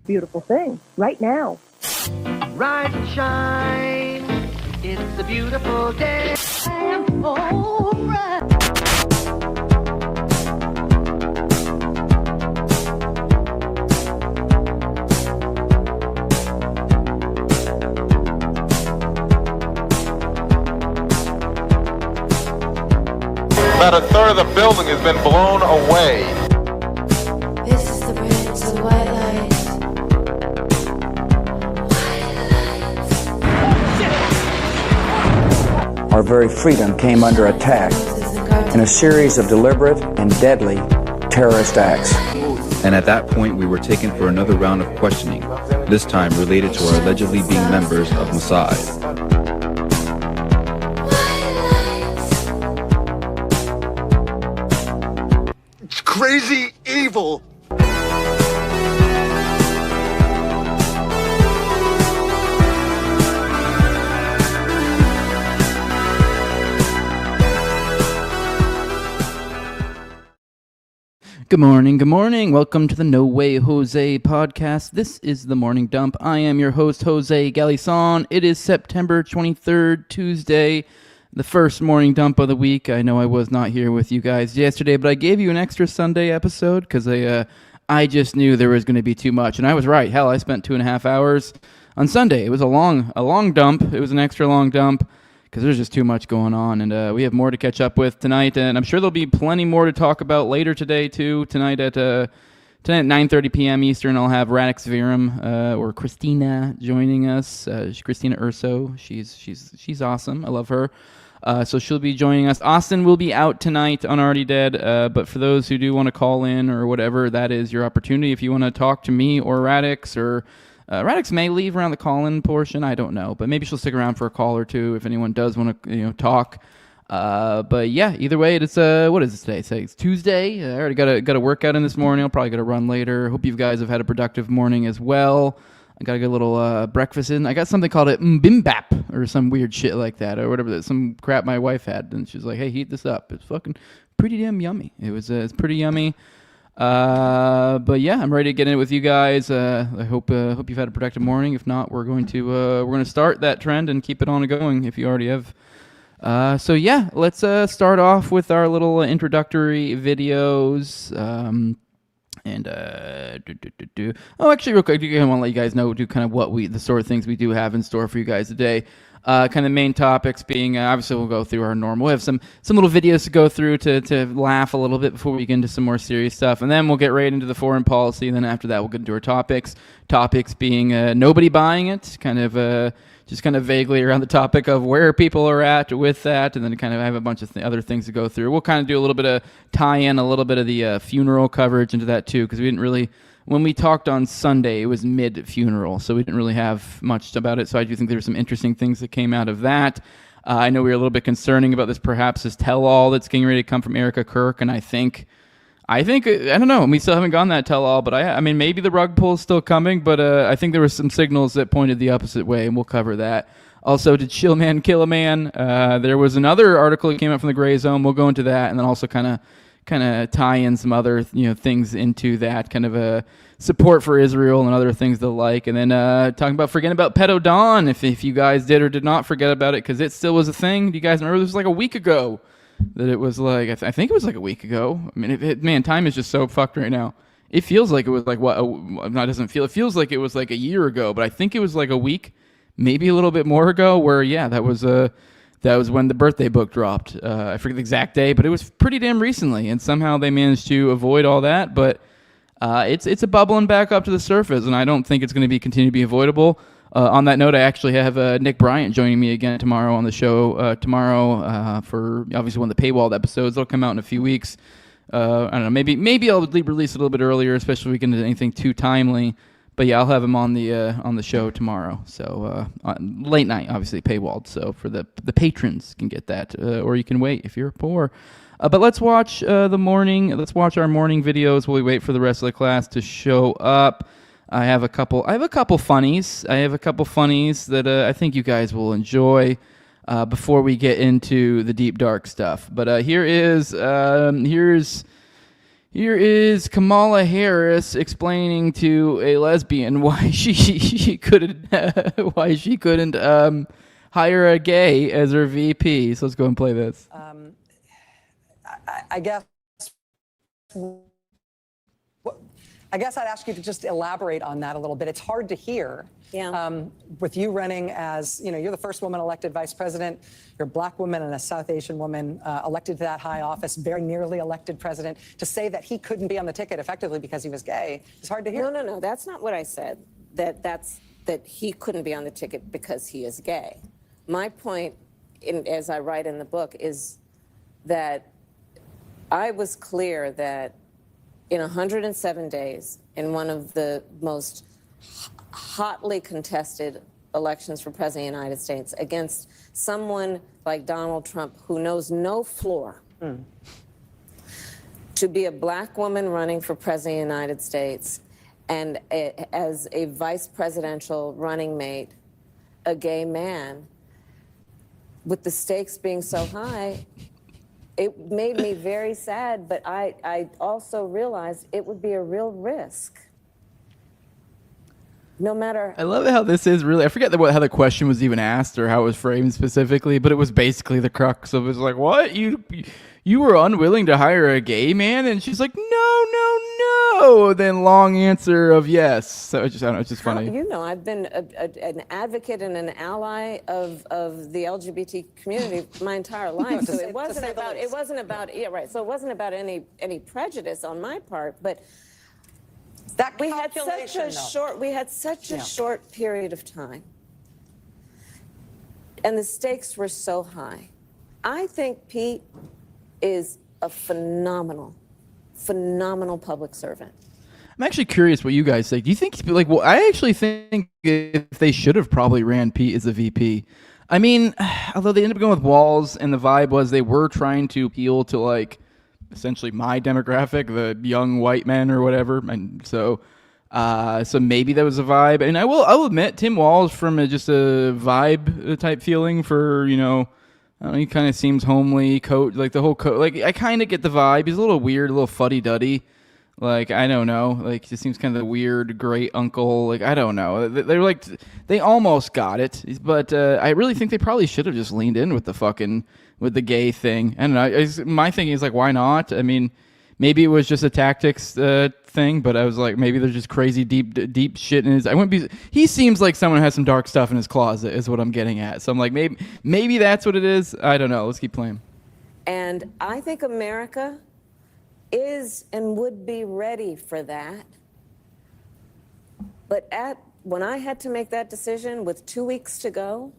beautiful thing right now. Rise and shine, it's a beautiful day. I'm alright. About a third of the building has been blown away. This is the bridge to the white lights. Our very freedom came under attack in a series of deliberate and deadly terrorist acts. And at that point, we were taken for another round of questioning, this time related to our allegedly being members of Mossad. Crazy evil. Good morning. Welcome to the No Way Jose podcast. This is the Morning Dump. I am your host, Jose Galison. It is September 23rd, Tuesday, the first Morning Dump of the week. I know I was not here with you guys yesterday, but I gave you an extra Sunday episode because I just knew there was going to be too much, and I was right. Hell, I spent 2.5 hours on Sunday. It was a long dump. It was an extra long dump because there's just too much going on, and we have more to catch up with tonight, and I'm sure there'll be plenty more to talk about later today too. Tonight at 9:30 p.m. Eastern, I'll have Radix Virum or Christina joining us. Christina Urso. She's awesome. I love her. So she'll be joining us. Austin will be out tonight on Already Dead, but for those who do want to call in or whatever, that is your opportunity. If you want to talk to me or Radix, or Radix may leave around the call-in portion, I don't know, but maybe she'll stick around for a call or two if anyone does want to talk. But yeah, either way, it's what is it today? It's Tuesday. I already got a workout in this morning. I'll probably got to run later. Hope you guys have had a productive morning as well. I got to get a little breakfast in. I got something called a bimbap or some weird shit like that or whatever. Some crap my wife had, and she's like, "Hey, heat this up. It's fucking pretty damn yummy." It's pretty yummy. But yeah, I'm ready to get in it with you guys. I hope you've had a productive morning. If not, we're going to start that trend and keep it on going. If you already have. So yeah, let's start off with our little introductory videos. Oh, actually, real quick, I want to let you guys know kind of the sort of things we do have in store for you guys today. Kind of main topics being, obviously, we'll go through our normal. We have some little videos to go through to laugh a little bit before we get into some more serious stuff, and then we'll get right into the foreign policy. And then after that, we'll get into our topics. Topics being nobody buying it, kind of just kind of vaguely around the topic of where people are at with that, and then kind of have a bunch of other things to go through. We'll kind of do a little bit of tie-in, a little bit of the funeral coverage into that too, because we didn't really, when we talked on Sunday, it was mid-funeral, so we didn't really have much about it, so I do think there were some interesting things that came out of that. I know we were a little bit concerning about this tell-all that's getting ready to come from Erica Kirk, and I think, I don't know, we still haven't gotten that tell-all, but I mean, maybe the rug pull is still coming, but I think there were some signals that pointed the opposite way, and we'll cover that. Also, did Shillman kill a man? There was another article that came out from the Gray Zone. We'll go into that, and then also kind of tie in some other things into that, kind of a support for Israel and other things the like, and then talking about forgetting about Pedo Dawn, if you guys did or did not forget about it, because it still was a thing. Do you guys remember? This was like a week ago. That it was like, I think it was like a week ago. I mean, man, time is just so fucked right now. It feels like it was like, it feels like it was like a year ago, but I think it was like a week, maybe a little bit more ago, where, yeah, that was when the birthday book dropped. I forget the exact day, but it was pretty damn recently, and somehow they managed to avoid all that, but it's a bubbling back up to the surface, and I don't think it's going to continue to be avoidable. On that note, I actually have Nick Bryant joining me again tomorrow on the show. For obviously one of the paywalled episodes. They'll come out in a few weeks. I don't know. Maybe I'll release it a little bit earlier, especially if we can do anything too timely. But yeah, I'll have him on the show tomorrow. So late night, obviously paywalled. So for the patrons can get that, or you can wait if you're poor. But let's watch Let's watch our morning videos while we wait for the rest of the class to show up. I have a couple funnies. That I think you guys will enjoy before we get into the deep dark stuff. But here's Here is Kamala Harris explaining to a lesbian why she couldn't hire a gay as her VP. So let's go and play this. I guess I'd ask you to just elaborate on that a little bit. It's hard to hear. Yeah. With you running as, you're the first woman elected vice president. You're a black woman and a South Asian woman elected to that high office, very nearly elected president. To say that he couldn't be on the ticket effectively because he was gay is hard to hear. No. That's not what I said. That he couldn't be on the ticket because he is gay. My point, as I write in the book, is that I was clear that in 107 days, in one of the most hotly contested elections for president of the United States, against someone like Donald Trump who knows no floor, to be a black woman running for president of the United States and as a vice presidential running mate, a gay man, with the stakes being so high, it made me very sad, but I also realized it would be a real risk. No matter. I love how this is really. I forget how the question was even asked or how it was framed specifically, but it was basically the crux of it. Was like, what you were unwilling to hire a gay man, and she's like, no. Then long answer of yes. So I don't know. It's just funny. I've been an advocate and an ally of the LGBT community my entire life. So it wasn't about. Yeah, right. So it wasn't about any prejudice on my part, but. That we had such a short period of time, and the stakes were so high. I think Pete is a phenomenal public servant. I'm actually curious what you guys think. Do you think, I actually think if they should have probably ran Pete as a VP. I mean, although they ended up going with Walz, and the vibe was they were trying to appeal to essentially my demographic, the young white men or whatever, and so maybe that was a vibe. And I'll admit Tim Walz from just a vibe type feeling for I don't know, he kind of seems homely, the whole coat. I kind of get the vibe. He's a little weird, a little fuddy duddy. I don't know. Just seems kind of the weird great uncle. I don't know. They almost got it, but I really think they probably should have just leaned in with the gay thing. I don't know. My thinking is why not? I mean, maybe it was just a tactics thing, but I was like, maybe there's just crazy deep shit in his. He seems like someone who has some dark stuff in his closet, is what I'm getting at. So I'm like, maybe that's what it is. I don't know. Let's keep playing. And I think America is and would be ready for that. But when I had to make that decision with 2 weeks to go,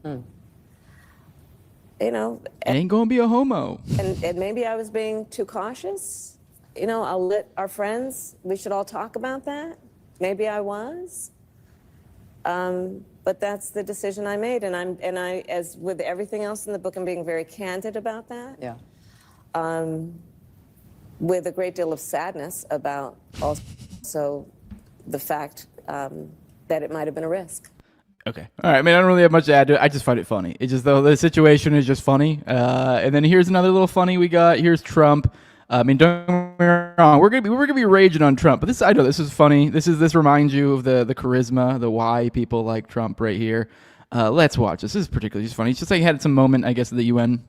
ain't gonna be a homo. And maybe I was being too cautious. I'll let our friends, we should all talk about that. Maybe I was. But that's the decision I made. And I, as with everything else in the book, I'm being very candid about that. Yeah. With a great deal of sadness about also the fact that it might have been a risk. Okay. All right. I mean, I don't really have much to add to it. I just find it funny. It's just the situation is just funny. And then here's another little funny we got. Here's Trump. I mean, don't get me wrong. We're gonna be raging on Trump, but I know this is funny. This reminds you of the charisma, the why people like Trump right here. Let's watch this. This is particularly just funny. It's just he had some moment, I guess, at the UN.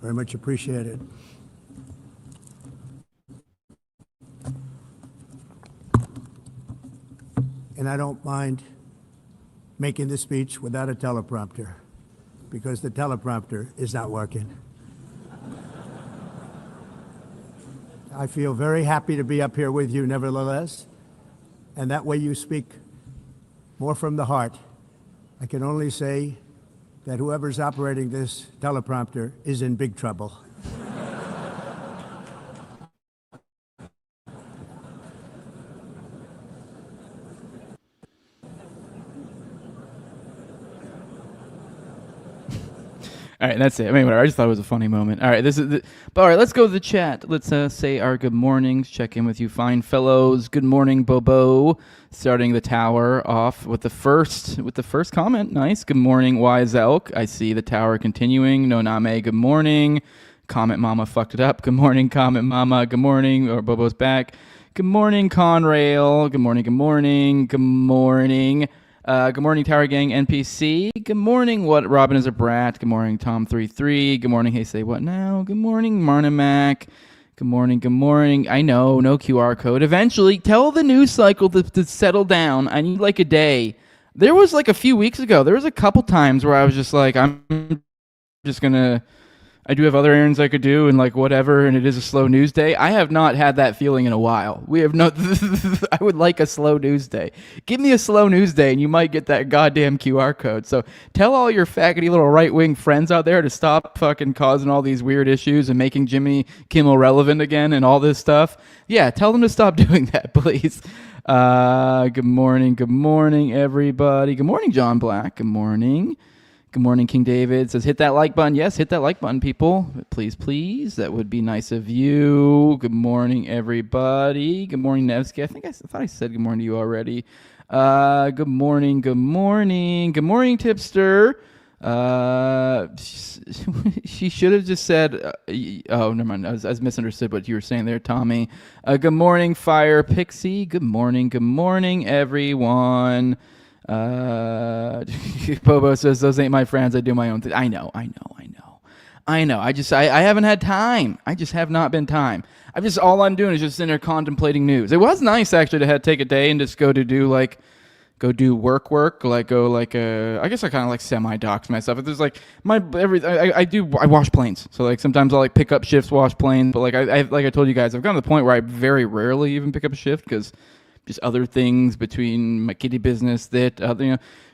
Very much appreciated. And I don't mind making this speech without a teleprompter, because the teleprompter is not working. I feel very happy to be up here with you nevertheless, and that way you speak more from the heart. I can only say that whoever's operating this teleprompter is in big trouble. All right, that's it. I mean, whatever. I just thought it was a funny moment. All right, all right, let's go to the chat. Let's say our good mornings. Check in with you fine fellows. Good morning, Bobo. Starting the tower off with the first comment. Nice. Good morning, Wise Elk. I see the tower continuing. No Name. Good morning. Comment Mama fucked it up. Good morning, Comment Mama. Good morning. Or Bobo's back. Good morning, Conrail. Good morning, good morning. Good morning. Good morning, Tower Gang NPC. Good morning, What Robin is a Brat. Good morning, Tom33. Good morning, Hey Say What Now. Good morning, Marna Mac. Good morning, good morning. I know, no QR code. Eventually, tell the news cycle to settle down. I need like a day. There was like a few weeks ago, there was a couple times where I was just like, I'm just gonna, I do have other errands I could do and like whatever, and it is a slow news day. I have not had that feeling in a while. We have no, I would like a slow news day. Give me a slow news day and you might get that goddamn QR code. So tell all your faggoty little right-wing friends out there to stop fucking causing all these weird issues and making Jimmy Kimmel relevant again and all this stuff. Yeah, tell them to stop doing that, please. Good morning, everybody. Good morning, John Black. Good morning. Good morning, King David. Says, hit that like button. Yes, hit that like button, people. Please, please. That would be nice of you. Good morning, everybody. Good morning, Nevsky. I thought I said good morning to you already. Good morning, good morning. Good morning, Tipster. She should have just said, oh, never mind. I was misunderstood what you were saying there, Tommy. Good morning, Fire Pixie. Good morning, everyone. Bobo says, those ain't my friends. I do my own thing. I know. I haven't had time. I just have not been time. All I'm doing is just sitting there contemplating news. It was nice actually to take a day and just go do work, I guess I kind of like semi-dox myself. But there's like I wash planes. So like sometimes I'll like pick up shifts, wash planes. But like I told you guys, I've gotten to the point where I very rarely even pick up a shift because just other things between my kitty business that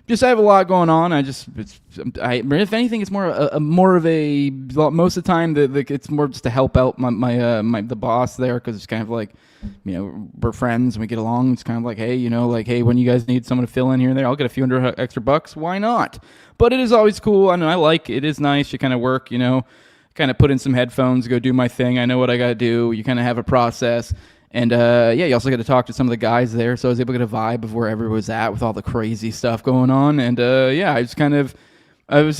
just I have a lot going on. If anything, it's more of a most of the time it's more just to help out the boss there, because it's kind of like, we're friends and we get along. It's kind of like, hey, hey, when you guys need someone to fill in here and there, I'll get a few hundred extra bucks. Why not? But it is always cool. I know it is nice. You kind of work, kind of put in some headphones, go do my thing. I know what I got to do. You kind of have a process. And, you also get to talk to some of the guys there, so I was able to get a vibe of where everyone was at with all the crazy stuff going on. And, I was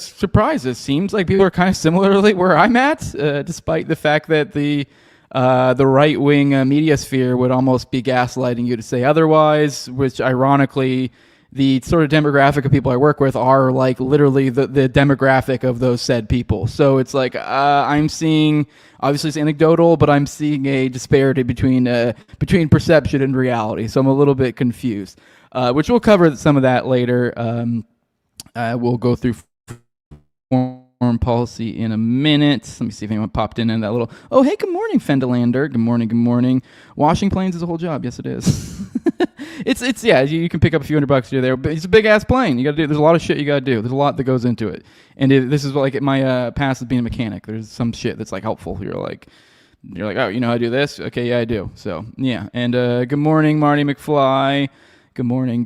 surprised. It seems like people are kind of similarly where I'm at, despite the fact that the right-wing media sphere would almost be gaslighting you to say otherwise, which, ironically, the sort of demographic of people I work with are like literally the demographic of those said people. So it's like I'm seeing, obviously it's anecdotal, but I'm seeing a disparity between perception and reality. So I'm a little bit confused, which we'll cover some of that later. We'll go through foreign policy in a minute. Let me see if anyone popped in that little. Oh, hey, good morning, Fendelander. Good morning. Washing planes is a whole job. Yes, it is. It's you can pick up a few $100 here there, but it's a big ass plane. You got to do. There's a lot of shit you got to do. There's a lot that goes into it, and this is like my past as being a mechanic. There's some shit that's like helpful. You're like, oh, you know how to do this? Okay, yeah, I do. So yeah, and good morning, Marty McFly. Good morning.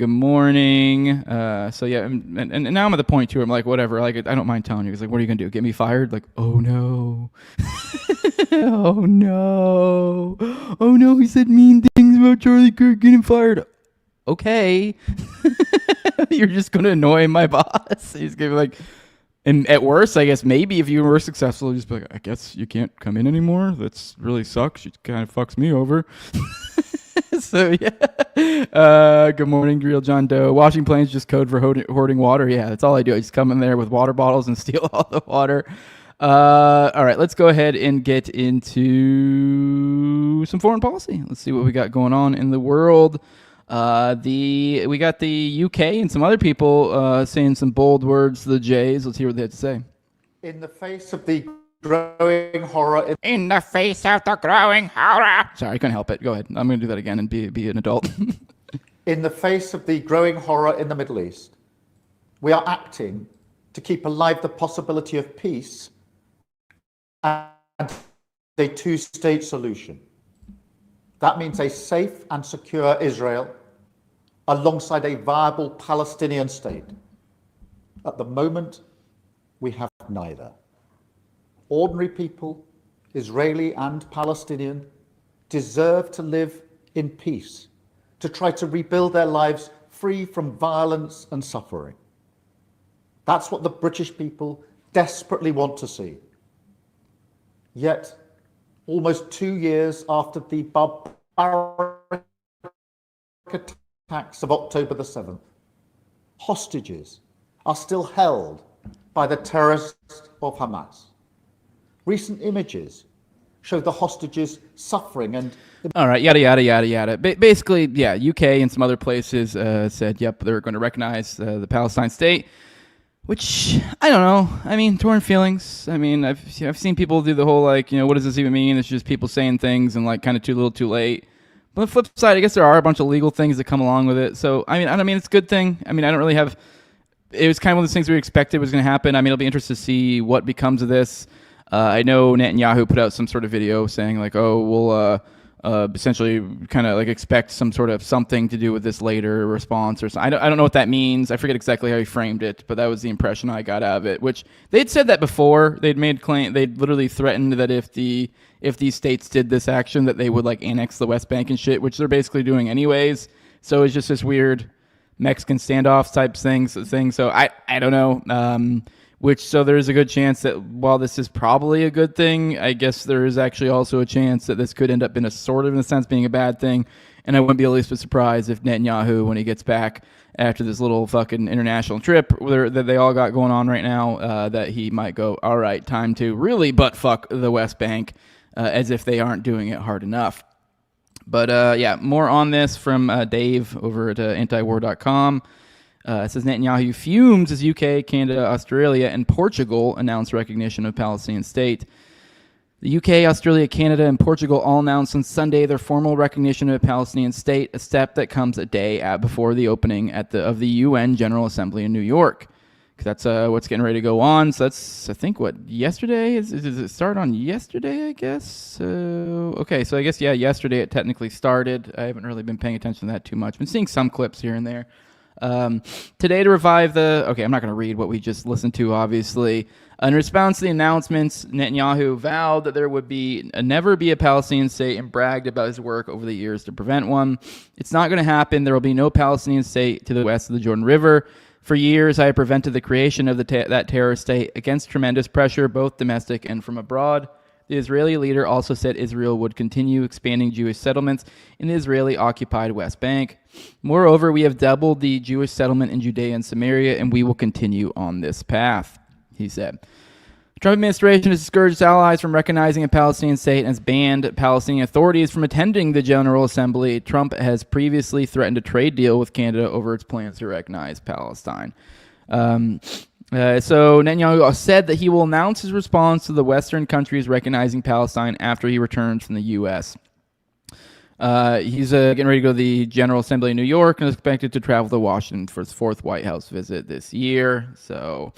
So yeah, and now I'm at the point too where I'm like, whatever. Like I don't mind telling you. It's like, what are you gonna do? Get me fired? Like, oh no, oh no. He said mean things about Charlie Kirk getting fired. Okay, you're just gonna annoy my boss. He's gonna be like, and at worst, I guess maybe if you were successful, just be like, I guess you can't come in anymore. That's really sucks. It kind of fucks me over. So yeah, good morning, Real John Doe. Washing planes just code for hoarding water. Yeah, that's all I do. I just come in there with water bottles and steal all the water. All right, let's go ahead and get into some foreign policy. Let's see what we got going on in the world. We got the UK and some other people saying some bold words to the Jays. Let's hear what they have to say. In the face of the growing horror. In the face of the growing horror. Sorry, I couldn't help it. Go ahead. I'm going to do that again and be an adult. In the face of the growing horror in the Middle East, we are acting to keep alive the possibility of peace and a two-state solution. That means a safe and secure Israel alongside a viable Palestinian state. At the moment, we have neither. Ordinary people, Israeli and Palestinian, deserve to live in peace, to try to rebuild their lives free from violence and suffering. That's what the British people desperately want to see. Yet, almost 2 years after the barbaric attacks of October the 7th, hostages are still held by the terrorists of Hamas. Recent images show the hostages suffering and... All right, yada, yada, yada, yada. Basically, yeah, UK and some other places said, yep, they're going to recognize the Palestine state, which, I don't know. I mean, torn feelings. I mean, I've seen people do the whole, like, what does this even mean? It's just people saying things and, like, kind of too little too late. But on the flip side, I guess there are a bunch of legal things that come along with it. So, I mean, it's a good thing. I mean, I don't really have... It was kind of one of those things we expected was going to happen. I mean, it'll be interesting to see what becomes of this. I know Netanyahu put out some sort of video saying, like, oh, we'll essentially kind of, like, expect some sort of something to do with this later response or something. I don't know what that means. I forget exactly how he framed it, but that was the impression I got out of it, which they'd said that before. They'd literally threatened that if these states did this action, that they would, like, annex the West Bank and shit, which they're basically doing anyways. So it's just this weird Mexican standoff type thing. So I don't know. So there's a good chance that while this is probably a good thing, I guess there is actually also a chance that this could end up in a sense being a bad thing. And I wouldn't be the least bit surprised if Netanyahu, when he gets back after this little fucking international trip that they all got going on right now, that he might go, all right, time to really butt fuck the West Bank, as if they aren't doing it hard enough. But yeah, more on this from Dave over at antiwar.com. It says Netanyahu fumes as UK, Canada, Australia, and Portugal announce recognition of Palestinian state. The UK, Australia, Canada, and Portugal all announced on Sunday their formal recognition of a Palestinian state, a step that comes a day before the opening of the UN General Assembly in New York. That's what's getting ready to go on. So that's, I think, what, yesterday? Does it start on yesterday, I guess? Okay, so I guess, yeah, yesterday it technically started. I haven't really been paying attention to that too much. Been seeing some clips here and there. Today to revive okay, I'm not going to read what we just listened to, obviously. In response to the announcements, Netanyahu vowed that there would never be a Palestinian state and bragged about his work over the years to prevent one. It's not going to happen. There will be no Palestinian state to the west of the Jordan River. For years, I have prevented the creation of that terror state against tremendous pressure, both domestic and from abroad. The Israeli leader also said Israel would continue expanding Jewish settlements in the Israeli-occupied West Bank. Moreover, we have doubled the Jewish settlement in Judea and Samaria, and we will continue on this path, he said. The Trump administration has discouraged its allies from recognizing a Palestinian state and has banned Palestinian authorities from attending the General Assembly. Trump has previously threatened a trade deal with Canada over its plans to recognize Palestine. So Netanyahu said that he will announce his response to the Western countries recognizing Palestine after he returns from the U.S. He's getting ready to go to the General Assembly in New York and is expected to travel to Washington for his fourth White House visit this year. So,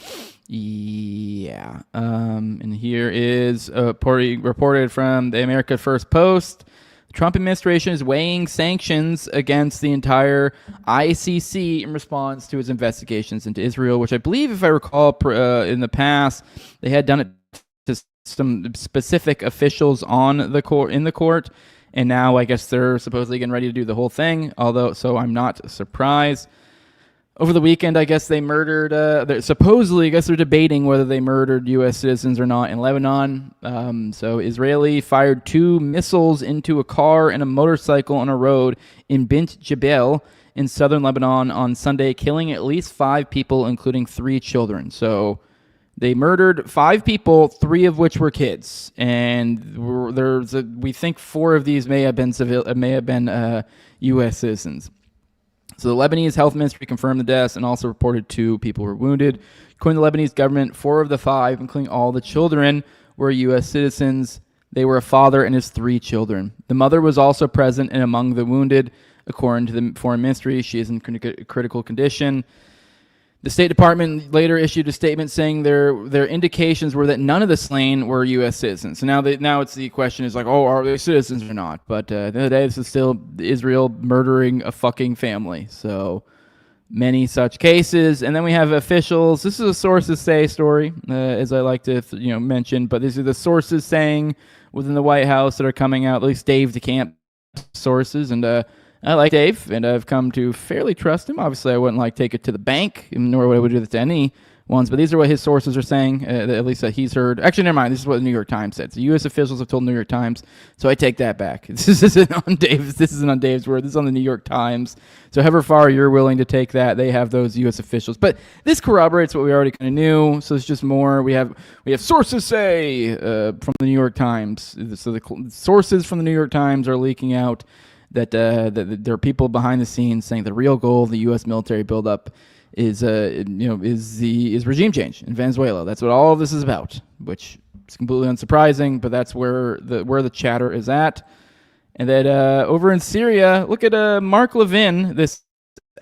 yeah. And here is reported from the America First Post. The Trump administration is weighing sanctions against the entire ICC in response to its investigations into Israel, which I believe, if I recall, in the past, they had done it to some specific officials in the court. And now I guess they're supposedly getting ready to do the whole thing, so I'm not surprised. Over the weekend, I guess they murdered, supposedly, I guess they're debating whether they murdered U.S. citizens or not in Lebanon. So Israeli fired 2 missiles into a car and a motorcycle on a road in Bint Jebel in southern Lebanon on Sunday, killing at least 5 people, including 3 children. So they murdered 5 people, 3 of which were kids, and we think 4 of these may have been U.S. citizens. So the Lebanese health ministry confirmed the deaths and also reported 2 people were wounded. According to the Lebanese government, 4 of the 5, including all the children, were U.S. citizens. They were a father and his 3 children. The mother was also present and among the wounded. According to the foreign ministry, she is in critical condition. The State Department later issued a statement saying their indications were that none of the slain were U.S. citizens. So now it's the question is like, oh, are they citizens or not? But at the end of the day, this is still Israel murdering a fucking family. So many such cases. And then we have officials. This is a sources say story, as I like to mention. But these are the sources saying within the White House that are coming out, at least Dave DeCamp sources. And I like Dave, and I've come to fairly trust him. Obviously, I wouldn't take it to the bank, nor would I do this to any ones, but these are what his sources are saying, at least that he's heard. Actually, never mind. This is what the New York Times said. So U.S. officials have told New York Times. So I take that back. This isn't on Dave's word. This is on the New York Times. So however far you're willing to take that, they have those U.S. officials. But this corroborates what we already kind of knew. So it's just more. We have sources say from the New York Times. So the sources from the New York Times are leaking out that there are people behind the scenes saying the real goal of the U.S. military buildup is regime change in Venezuela. That's what all of this is about, which is completely unsurprising, but that's where the chatter is at. And then over in Syria, look at Mark Levin, this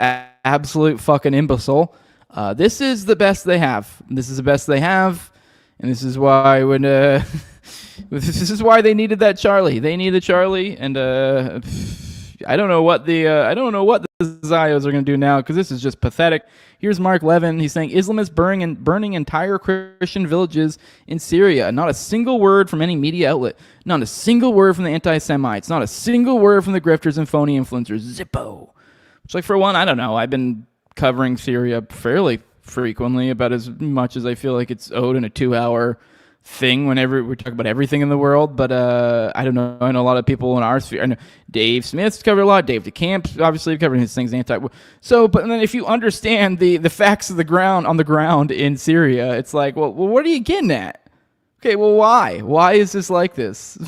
absolute fucking imbecile. This is the best they have. This is the best they have, and this is why when this is why they needed that Charlie. They needed Charlie, and I don't know what the Zios are going to do now, because this is just pathetic. Here's Mark Levin. He's saying Islamists burning entire Christian villages in Syria. Not a single word from any media outlet. Not a single word from the anti-Semites. Not a single word from the grifters and phony influencers. Zippo. Which, like, for one, I don't know. I've been covering Syria fairly frequently, about as much as I feel like it's owed in a 2-hour thing whenever we talk about everything in the world. But I don't know. I know a lot of people in our sphere. I know Dave Smith's covered a lot. Dave DeCamp obviously covering his things so, but then if you understand the facts of the ground on the ground in Syria, it's like, well, what are you getting at? Okay, well, why is this like this?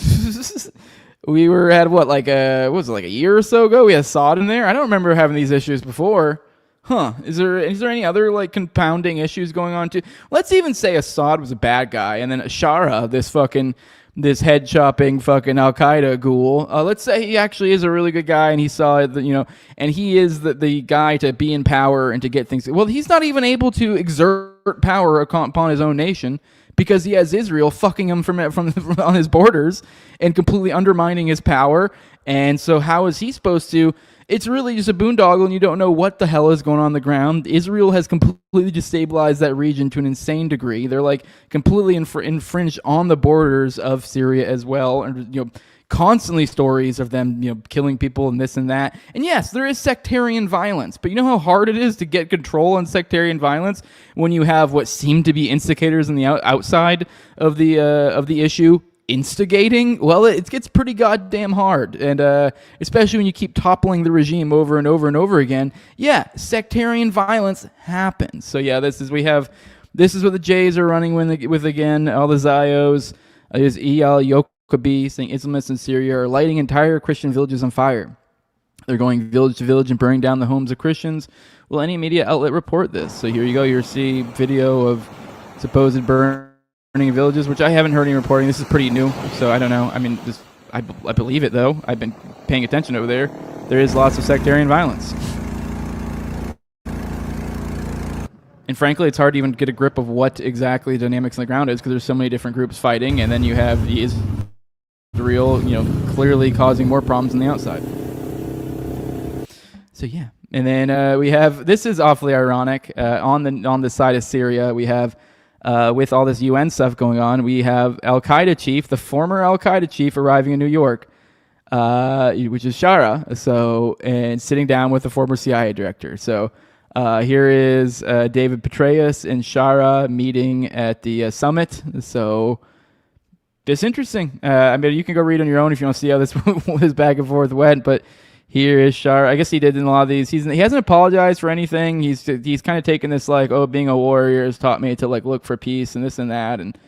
We had what was it, like a year or so ago? We had Assad in there. I don't remember having these issues before. Is there any other like compounding issues going on too? Let's even say Assad was a bad guy, and then Ashara, this head chopping fucking Al Qaeda ghoul. Let's say he actually is a really good guy, and he saw it, and he is the guy to be in power and to get things. Well, he's not even able to exert power upon his own nation, because he has Israel fucking him from on his borders and completely undermining his power. And so how is he supposed to? It's really just a boondoggle, and you don't know what the hell is going on the ground. Israel has completely destabilized that region to an insane degree. They're like completely infringed on the borders of Syria as well, and constantly stories of them killing people and this and that. And yes, there is sectarian violence, but you know how hard it is to get control on sectarian violence when you have what seem to be instigators on the outside of the issue instigating. Well, it gets pretty goddamn hard, and especially when you keep toppling the regime over and over and over again. Yeah, sectarian violence happens. So yeah, this is what the Jays are running with again. All the Zios. There's Eyal Yokobi saying Islamists in Syria are lighting entire Christian villages on fire. They're going village to village and burning down the homes of Christians. Will any media outlet report this? So here you go. You see video of supposed burning villages, which I haven't heard any reporting. This is pretty new, so I don't know. I mean, I believe it, though. I've been paying attention over there. There is lots of sectarian violence. And frankly, it's hard to even get a grip of what exactly the dynamics on the ground is, because there's so many different groups fighting, and then you have the Israel, clearly causing more problems on the outside. So yeah. And then we have, this is awfully ironic, on the side of Syria, we have with all this UN stuff going on, we have Al-Qaeda chief, the former Al-Qaeda chief, arriving in New York, which is Shara, and sitting down with the former CIA director. So here is David Petraeus and Shara meeting at the summit. So it's interesting. I mean, you can go read on your own if you want to see how this back and forth went, but here is Shara. I guess he did in a lot of these. He hasn't apologized for anything. He's kind of taken this like, being a warrior has taught me to like look for peace and this and that. And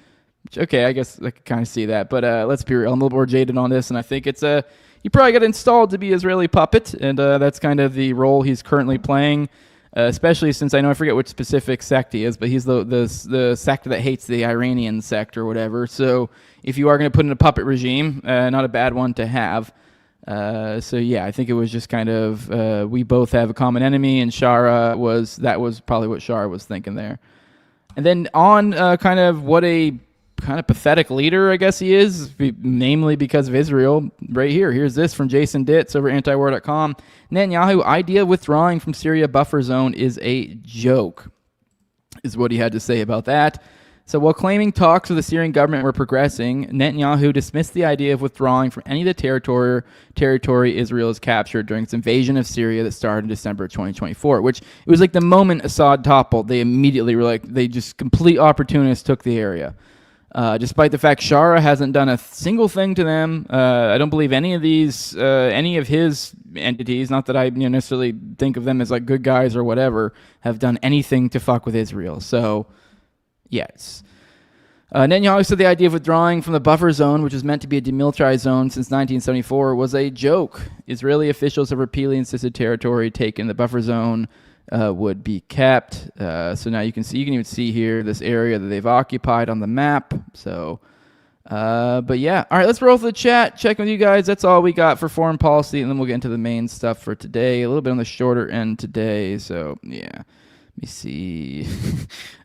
okay, I guess I can kind of see that. But let's be real. I'm a little more jaded on this, and I think it's he probably got installed to be Israeli puppet, and that's kind of the role he's currently playing. Especially since I forget which specific sect he is, but he's the sect that hates the Iranian sect or whatever. So if you are going to put in a puppet regime, not a bad one to have. So yeah, I think it was just kind of we both have a common enemy, and Shara was probably what Shara was thinking there. And then on kind of what a kind of pathetic leader I guess he is, namely because of Israel. Right here, here's this from Jason Ditz over antiwar.com. Netanyahu idea of withdrawing from Syria buffer zone is a joke, is what he had to say about that. So while claiming talks with the Syrian government were progressing, Netanyahu dismissed the idea of withdrawing from any of the territory Israel has captured during its invasion of Syria that started in December 2024, which it was like the moment Assad toppled, they immediately were like, they just complete opportunists took the area. Despite the fact Shara hasn't done a single thing to them, I don't believe any of these, any of his entities, not that I necessarily think of them as like good guys or whatever, have done anything to fuck with Israel. So, yes. Netanyahu said the idea of withdrawing from the buffer zone, which was meant to be a demilitarized zone since 1974, was a joke. Israeli officials have repeatedly insisted territory taken in the buffer zone would be kept. So now you can even see here this area that they've occupied on the map. So, but yeah. All right, let's roll through the chat. Check with you guys. That's all we got for foreign policy, and then we'll get into the main stuff for today. A little bit on the shorter end today. So yeah. Let me see.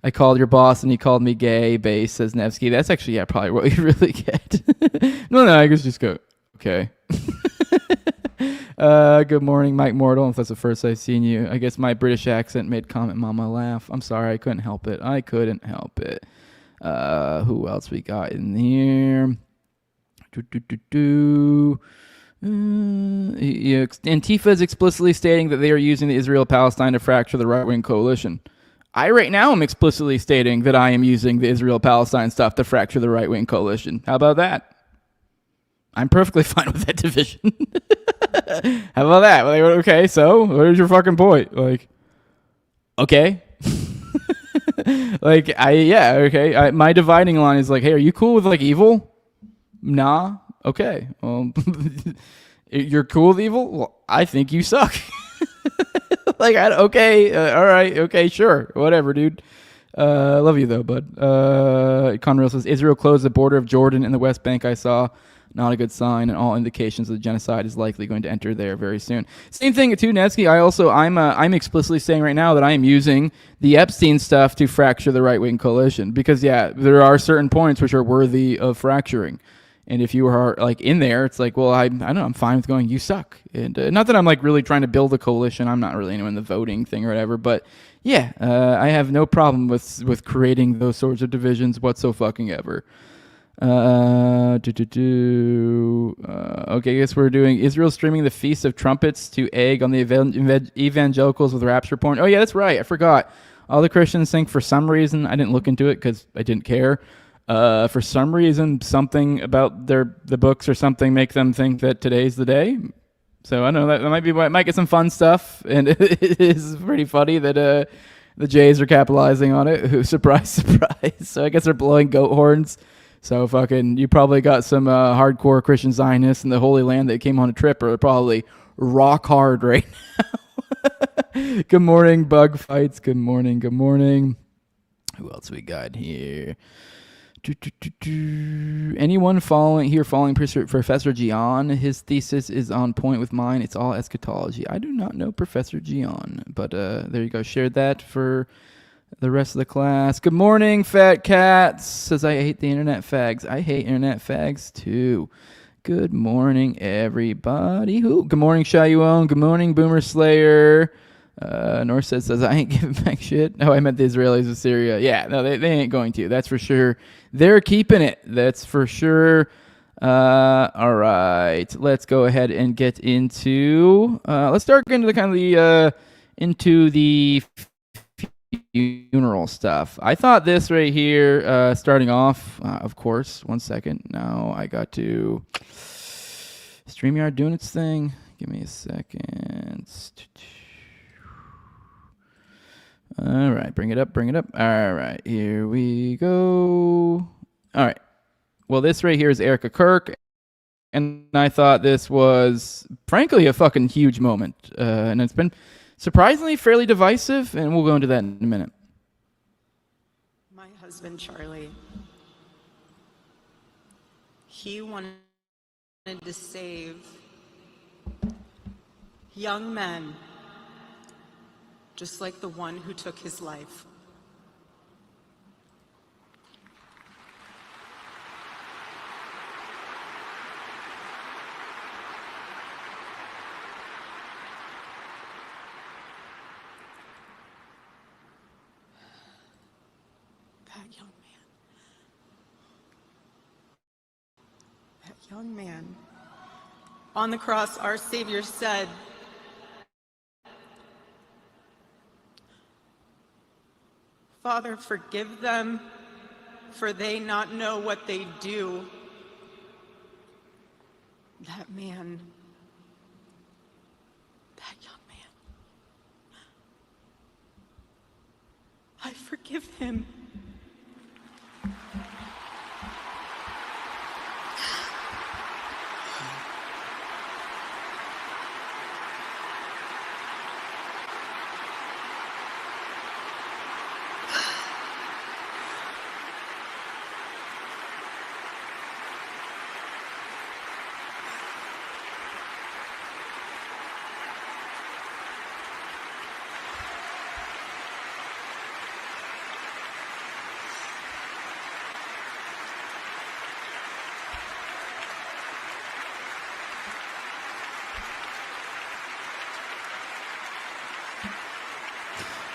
I called your boss and he called me gay, base, says Nevsky. That's actually, probably what you really get. No, I guess just go, okay. Good morning, Mike Mortal, if that's the first I've seen you. I guess my British accent made Comment Mama laugh. I'm sorry, I couldn't help it. Who else we got in here? Antifa is explicitly stating that they are using the Israel-Palestine to fracture the right-wing coalition. I right now am explicitly stating that I am using the Israel-Palestine stuff to fracture the right-wing coalition. How about that? I'm perfectly fine with that division. How about that? Like, okay, so what is your fucking point? Like, okay. Okay. My dividing line is like, hey, are you cool with like evil? Nah. Okay. Well, you're cool with evil? Well, I think you suck. Like, okay. All right. Okay. Sure. Whatever, dude. Love you though, bud. Conrail says Israel closed the border of Jordan and the West Bank. I saw. Not a good sign, and all indications of the genocide is likely going to enter there very soon. Same thing too, Nevsky. I'm explicitly saying right now that I am using the Epstein stuff to fracture the right-wing coalition because there are certain points which are worthy of fracturing, and if you are like in there, it's like, well, I don't know, I'm fine with going. You suck, and not that I'm like really trying to build a coalition. I'm not really in the voting thing or whatever, but yeah, I have no problem with creating those sorts of divisions whatsoever. Okay, I guess we're doing Israel streaming the Feast of Trumpets to egg on the evangelicals with rapture porn. Oh yeah, that's right. I forgot. All the Christians think for some reason, I didn't look into it because I didn't care. For some reason, something about the books or something make them think that today's the day. So I don't know, that might get some fun stuff, and it is pretty funny that the Jays are capitalizing on it. Surprise, surprise. So I guess they're blowing goat horns. So fucking, you probably got some hardcore Christian Zionists in the Holy Land that came on a trip are probably rock hard right now. Good morning, Bug Fights. Good morning. Who else we got here? Anyone following Professor Gian? His thesis is on point with mine. It's all eschatology. I do not know Professor Gian, but there you go. Shared that for the rest of the class. Good morning, Fat Cats. Says, I hate the internet fags. I hate internet fags too. Good morning, everybody. Good morning, Shayuon. Good morning, Boomer Slayer. North says, I ain't giving back shit. No, I meant the Israelis of Syria. Yeah, no, they ain't going to. That's for sure. They're keeping it. That's for sure. All right. Let's go ahead and get into... let's start into the funeral stuff. I thought this right here, starting off, of course, 1 second. Now I got to StreamYard doing its thing. Give me a second. All right, bring it up. All right, here we go. All right. Well, this right here is Erica Kirk, and I thought this was, frankly, a fucking huge moment. And it's been surprisingly fairly divisive, and we'll go into that in a minute. My husband, Charlie, he wanted to save young men just like the one who took his life. That young man. young man. On the cross, our Savior said, "Father, forgive them, for they not know what they do." That man, that young man, I forgive him.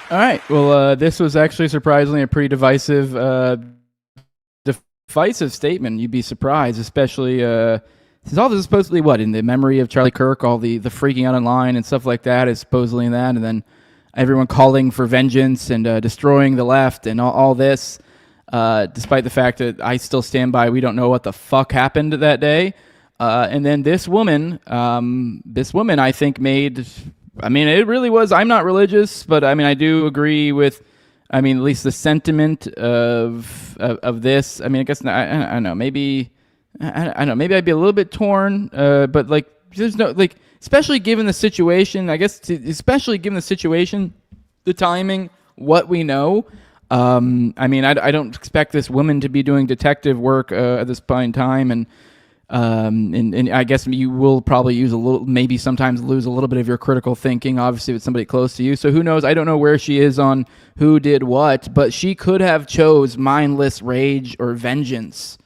All right. Well, this was actually surprisingly a pretty divisive statement. You'd be surprised, especially since all this is supposedly what, in the memory of Charlie Kirk, all the freaking out online and stuff like that is supposedly in that, and then everyone calling for vengeance and destroying the left and all this, despite the fact that I still stand by we don't know what the fuck happened that day. And then this woman, I think made... I mean, it really was. I'm not religious, but I mean, I do agree with, I mean, at least the sentiment of this. I mean, I guess I don't know. Maybe I don't know. Maybe I'd be a little bit torn. But like, there's no like, especially given the situation. I guess especially given the situation, the timing, what we know. I mean, I don't expect this woman to be doing detective work at this point in time, and I guess you will probably use a little, maybe sometimes lose a little bit of your critical thinking, obviously with somebody close to you. So who knows? I don't know where she is on who did what, but she could have chose mindless rage or vengeance,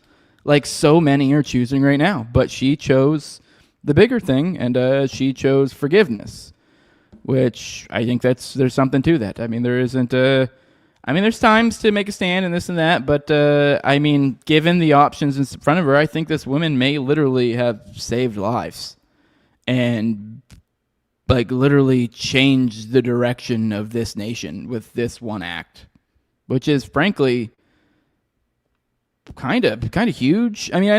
like so many are choosing right now. But she chose the bigger thing, and she chose forgiveness, which I think there's something to that. I mean, there isn't I mean, there's times to make a stand and this and that, but I mean, given the options in front of her, I think this woman may literally have saved lives and like literally changed the direction of this nation with this one act, which is frankly kind of huge. I mean, I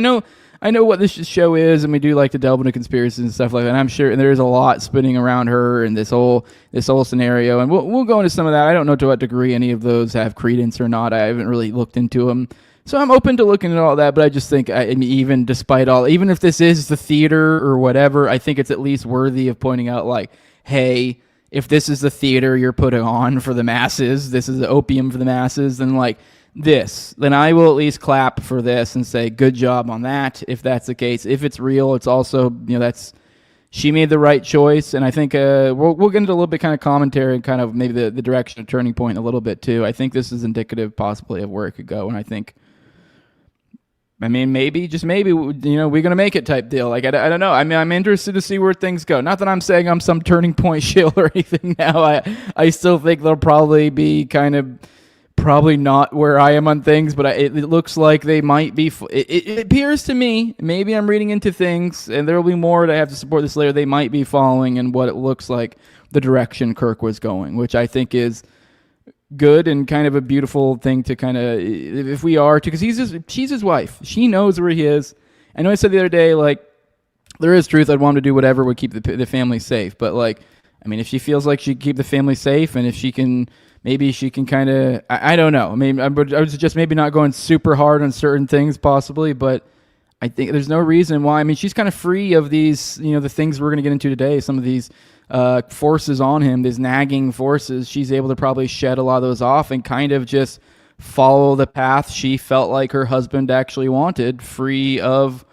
know what this show is, and we do like to delve into conspiracies and stuff like that. And I'm sure there is a lot spinning around her and this whole scenario, and we'll go into some of that. I don't know to what degree any of those have credence or not. I haven't really looked into them, so I'm open to looking at all that. But I just think, I mean, even despite all, even if this is the theater or whatever, I think it's at least worthy of pointing out, like, hey, if this is the theater you're putting on for the masses, this is the opium for the masses, then like. Then I will at least clap for this and say good job on that if that's the case. If it's real, it's also, she made the right choice, and I think we'll get into a little bit kind of commentary and kind of maybe the direction of turning point a little bit too. I think this is indicative possibly of where it could go, and I think, I mean, maybe, just maybe, we're going to make it type deal. Like, I don't know. I mean, I'm interested to see where things go. Not that I'm saying I'm some turning point shill or anything now. I still think there'll probably be probably not where I am on things, but it looks like they might be. It appears to me, maybe I'm reading into things, and there will be more to have to support this later. They might be following in what it looks like the direction Kirk was going, which I think is good and kind of a beautiful thing to kind of, if we are to, because she's his wife. She knows where he is. I know I said the other day, like, there is truth. I'd want him to do whatever would keep the family safe, but like, I mean, if she feels like she can keep the family safe, and if she can. Maybe she can kind of, I don't know. I mean, I would suggest maybe not going super hard on certain things possibly, but I think there's no reason why. I mean, she's kind of free of these, the things we're going to get into today, some of these forces on him, these nagging forces. She's able to probably shed a lot of those off and kind of just follow the path she felt like her husband actually wanted, free of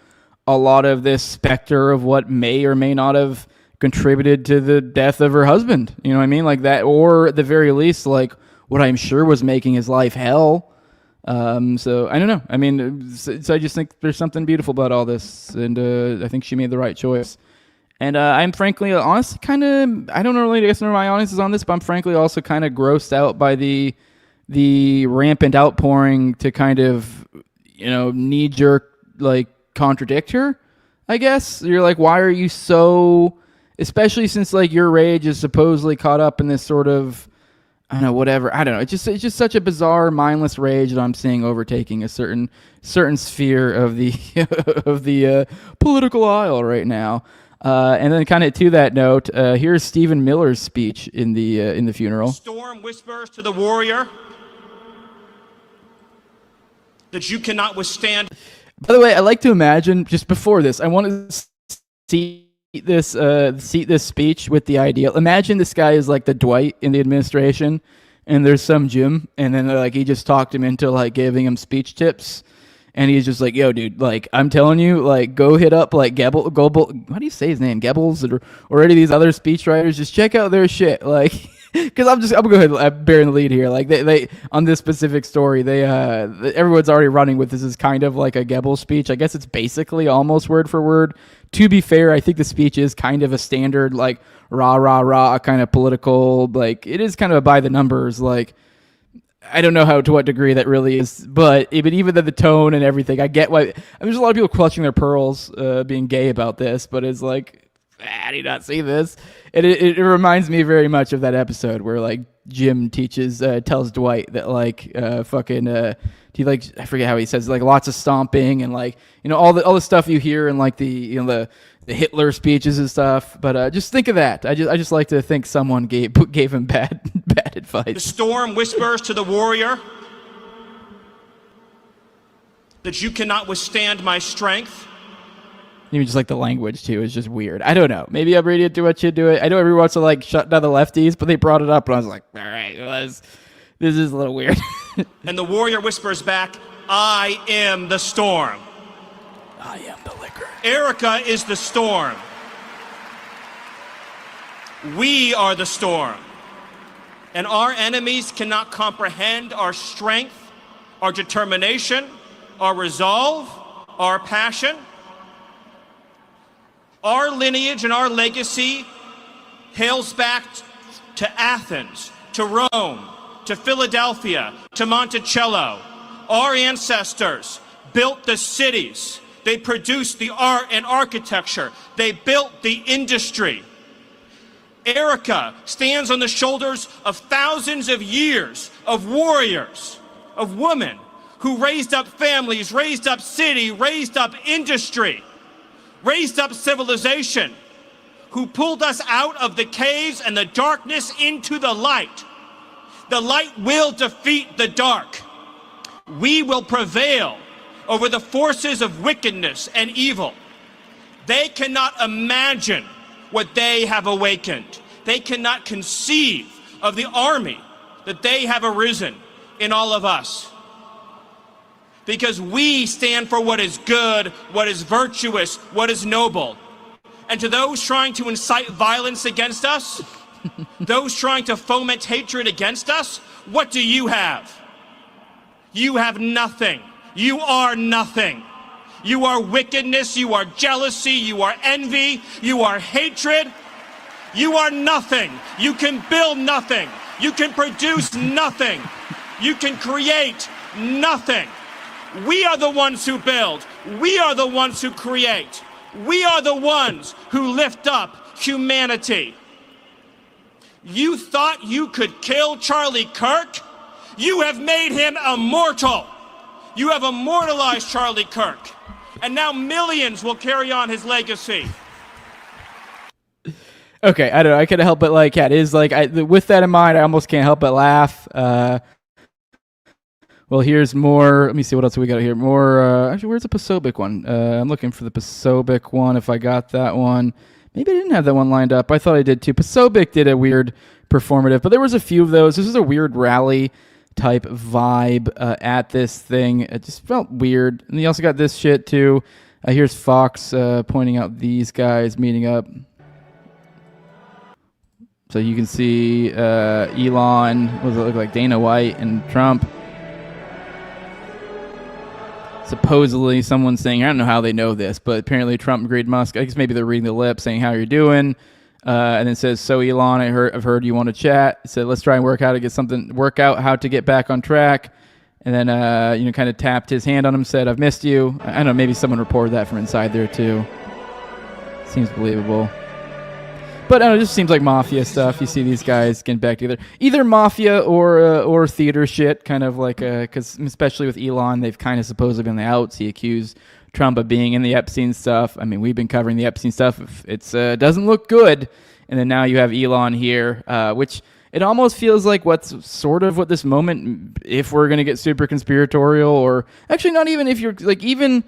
a lot of this specter of what may or may not have contributed to the death of her husband. You know what I mean? Like that, or at the very least, like what I'm sure was making his life hell. So I don't know. I mean, so I just think there's something beautiful about all this, and I think she made the right choice. And I'm frankly, honestly, kind of, I don't know really, I guess my honest is on this, but I'm frankly also kind of grossed out by the rampant outpouring to kind of, knee-jerk, like, contradict her. I guess. You're like, why are you so, especially since like your rage is supposedly caught up in this sort of, I don't know, whatever. I don't know. It's just such a bizarre, mindless rage that I'm seeing overtaking a certain sphere of the of the political aisle right now. And then, kind of to that note, here's Stephen Miller's speech in the funeral. Storm whispers to the warrior that you cannot withstand. By the way, I like to imagine just before this, I want to see this speech with the idea. Imagine this guy is like the Dwight in the administration, and there's some Jim, and then like he just talked him into like giving him speech tips, and he's just like, "Yo, dude, like I'm telling you, like go hit up like how do you say his name, Goebbels or any of these other speechwriters? Just check out their shit, like." Because I'm gonna go ahead and bearing the lead here. Like they on this specific story, everyone's already running with this as kind of like a Goebbels speech. I guess it's basically almost word for word. To be fair, I think the speech is kind of a standard like rah rah rah kind of political. Like it is kind of a by the numbers. Like I don't know to what degree that really is, but even the tone and everything, I get why. I mean, there's a lot of people clutching their pearls, being gay about this, but it's like. I did not see this. It reminds me very much of that episode where like Jim tells Dwight that like he like I forget how he says like lots of stomping and like all the stuff you hear in like the Hitler speeches and stuff. But just think of that. I just like to think someone gave him bad advice. The storm whispers to the warrior that you cannot withstand my strength. Even just like the language too is just weird. I don't know. Maybe I'm reading too much into it. I know everyone wants to like shut down the lefties, but they brought it up, and I was like, all right, this is a little weird. And the warrior whispers back, "I am the storm. I am the liquor. Erica is the storm. We are the storm. And our enemies cannot comprehend our strength, our determination, our resolve, our passion. Our lineage and our legacy hails back to Athens, to Rome, to Philadelphia, to Monticello. Our ancestors built the cities. They produced the art and architecture. They built the industry. Erica stands on the shoulders of thousands of years of warriors, of women who raised up families, raised up city, raised up industry, raised up civilization, who pulled us out of the caves and the darkness into the light. The light will defeat the dark. We will prevail over the forces of wickedness and evil. They cannot imagine what they have awakened. They cannot conceive of the army that they have arisen in all of us. Because we stand for what is good, what is virtuous, what is noble. And to those trying to incite violence against us, those trying to foment hatred against us, what do you have? You have nothing. You are nothing. You are wickedness, you are jealousy, you are envy, you are hatred. You are nothing. You can build nothing. You can produce nothing. You can create nothing. We are the ones who build. We are the ones who create. We are the ones who lift up humanity. You thought you could kill Charlie Kirk? You have made him immortal. You have immortalized Charlie Kirk. And now millions will carry on his legacy. Okay, I don't know. I couldn't help but like, yeah, it is like, with that in mind, I almost can't help but laugh. Well, here's more. Let me see what else we got here. More. Actually, where's the Posobiec one? I'm looking for the Posobiec one. If I got that one, maybe I didn't have that one lined up. I thought I did too. Posobiec did a weird performative, but there was a few of those. This is a weird rally type vibe at this thing. It just felt weird. And you also got this shit too. Here's Fox pointing out these guys meeting up. So you can see Elon. What does it look like? Dana White and Trump. Supposedly, someone's saying, I don't know how they know this, but apparently Trump agreed Musk. I guess maybe they're reading the lip, saying how you're doing, and then says, "So Elon, I've heard you want to chat." Said, "Let's try and work out how to get back on track." And then kind of tapped his hand on him, said, "I've missed you." I don't know, maybe someone reported that from inside there too. Seems believable. But I don't know, it just seems like mafia stuff. You see these guys getting back together, either mafia or theater shit, kind of like because especially with Elon, they've kind of supposedly been the outs. He accused Trump of being in the Epstein stuff. I mean, we've been covering the Epstein stuff. It's doesn't look good, and then now you have Elon here, which it almost feels like what's sort of what this moment, if we're gonna get super conspiratorial, or actually not even if you're like even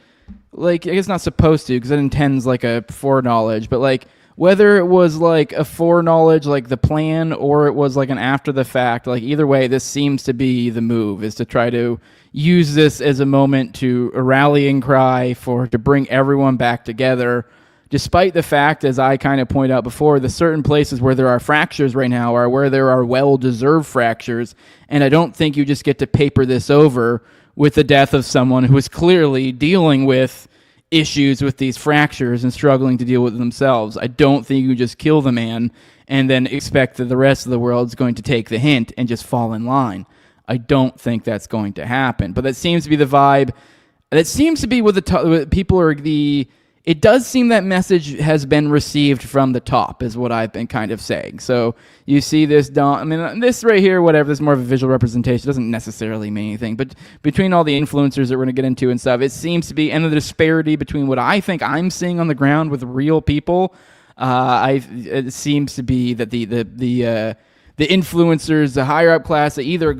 like I guess not supposed to because it intends like a foreknowledge, but like. Whether it was like a foreknowledge, like the plan, or it was like an after the fact, like either way, this seems to be the move, is to try to use this as a moment to a rallying cry to bring everyone back together, despite the fact, as I kind of point out before, the certain places where there are fractures right now are where there are well-deserved fractures, and I don't think you just get to paper this over with the death of someone who is clearly dealing with issues with these fractures and struggling to deal with themselves. I don't think you just kill the man and then expect that the rest of the world is going to take the hint and just fall in line. I don't think that's going to happen. But that seems to be the vibe. That seems to be what people are it does seem that message has been received from the top, is what I've been kind of saying. So you see this, this right here, whatever, this is more of a visual representation. It doesn't necessarily mean anything. But between all the influencers that we're going to get into and stuff, it seems to be, and the disparity between what I think I'm seeing on the ground with real people, it seems to be that the influencers, the higher up class, they either,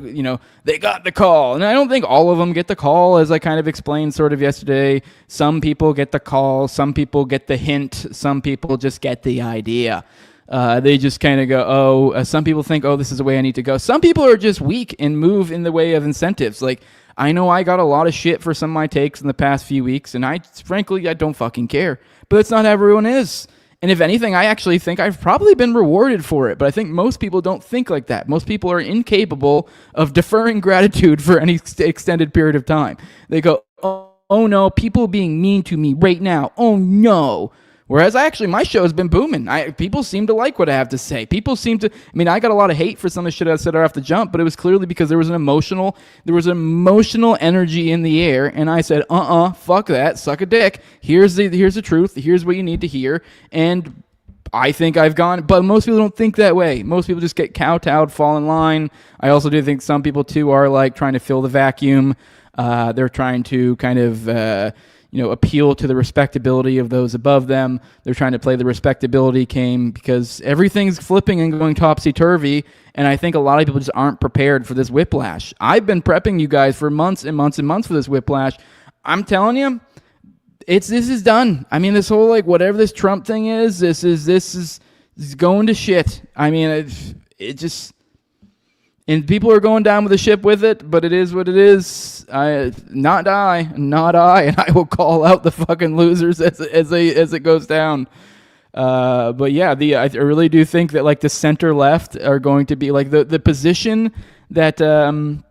they got the call. And I don't think all of them get the call, as I kind of explained sort of yesterday. Some people get the call. Some people get the hint. Some people just get the idea. They just kind of go, some people think, this is the way I need to go. Some people are just weak and move in the way of incentives. Like, I know I got a lot of shit for some of my takes in the past few weeks, and frankly, I don't fucking care. But that's not how everyone is. And if anything, I actually think I've probably been rewarded for it. But I think most people don't think like that. Most people are incapable of deferring gratitude for any extended period of time. They go, oh no, people being mean to me right now. Oh no. Whereas my show has been booming. People seem to like what I have to say. People seem to, I got a lot of hate for some of the shit I said off the jump, but it was clearly because there was an emotional energy in the air, and I said, fuck that, suck a dick. Here's the truth. Here's what you need to hear. And I think I've gone, but most people don't think that way. Most people just get kowtowed, fall in line. I also do think some people too are like trying to fill the vacuum. They're trying to kind of, appeal to the respectability of those above them. They're trying to play the respectability game because everything's flipping and going topsy-turvy, and I think a lot of people just aren't prepared for this whiplash. I've been prepping you guys for months and months and months for this whiplash. I'm telling you, this is done. This whole, whatever this Trump thing is, this is going to shit. It just... And people are going down with the ship with it, but it is what it is. Not I, and I will call out the fucking losers as it goes down. But yeah, I really do think that the center left are going to be the position that that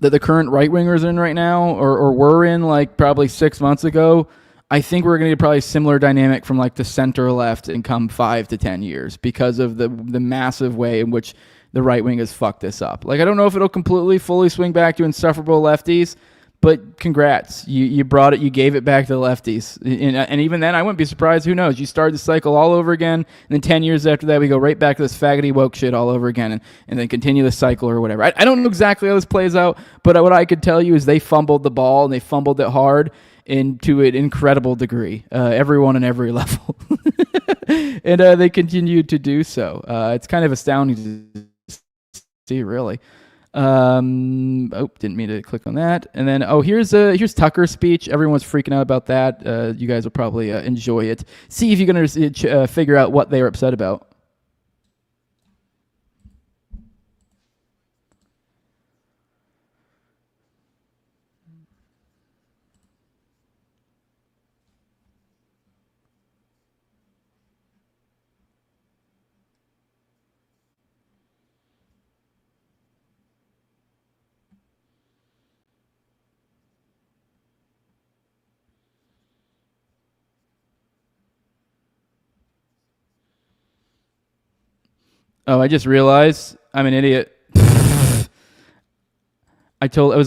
the current right wingers are in right now, or were in probably 6 months ago. I think we're going to get probably a similar dynamic from the center left in come 5 to 10 years because of the massive way in which the right wing has fucked this up. I don't know if it'll fully swing back to insufferable lefties, but congrats. You brought it, you gave it back to the lefties. And even then, I wouldn't be surprised. Who knows? You start the cycle all over again, and then 10 years after that, we go right back to this faggoty woke shit all over again, and then continue the cycle or whatever. I don't know exactly how this plays out, but what I could tell you is they fumbled the ball, and they fumbled it hard, and to an incredible degree. Everyone in every level. And they continue to do so. It's kind of astounding to see, really. Didn't mean to click on that. And then here's Tucker's speech. Everyone's freaking out about that. You guys will probably enjoy it. See if you can figure out what they were upset about. Oh, I just realized I'm an idiot. I totally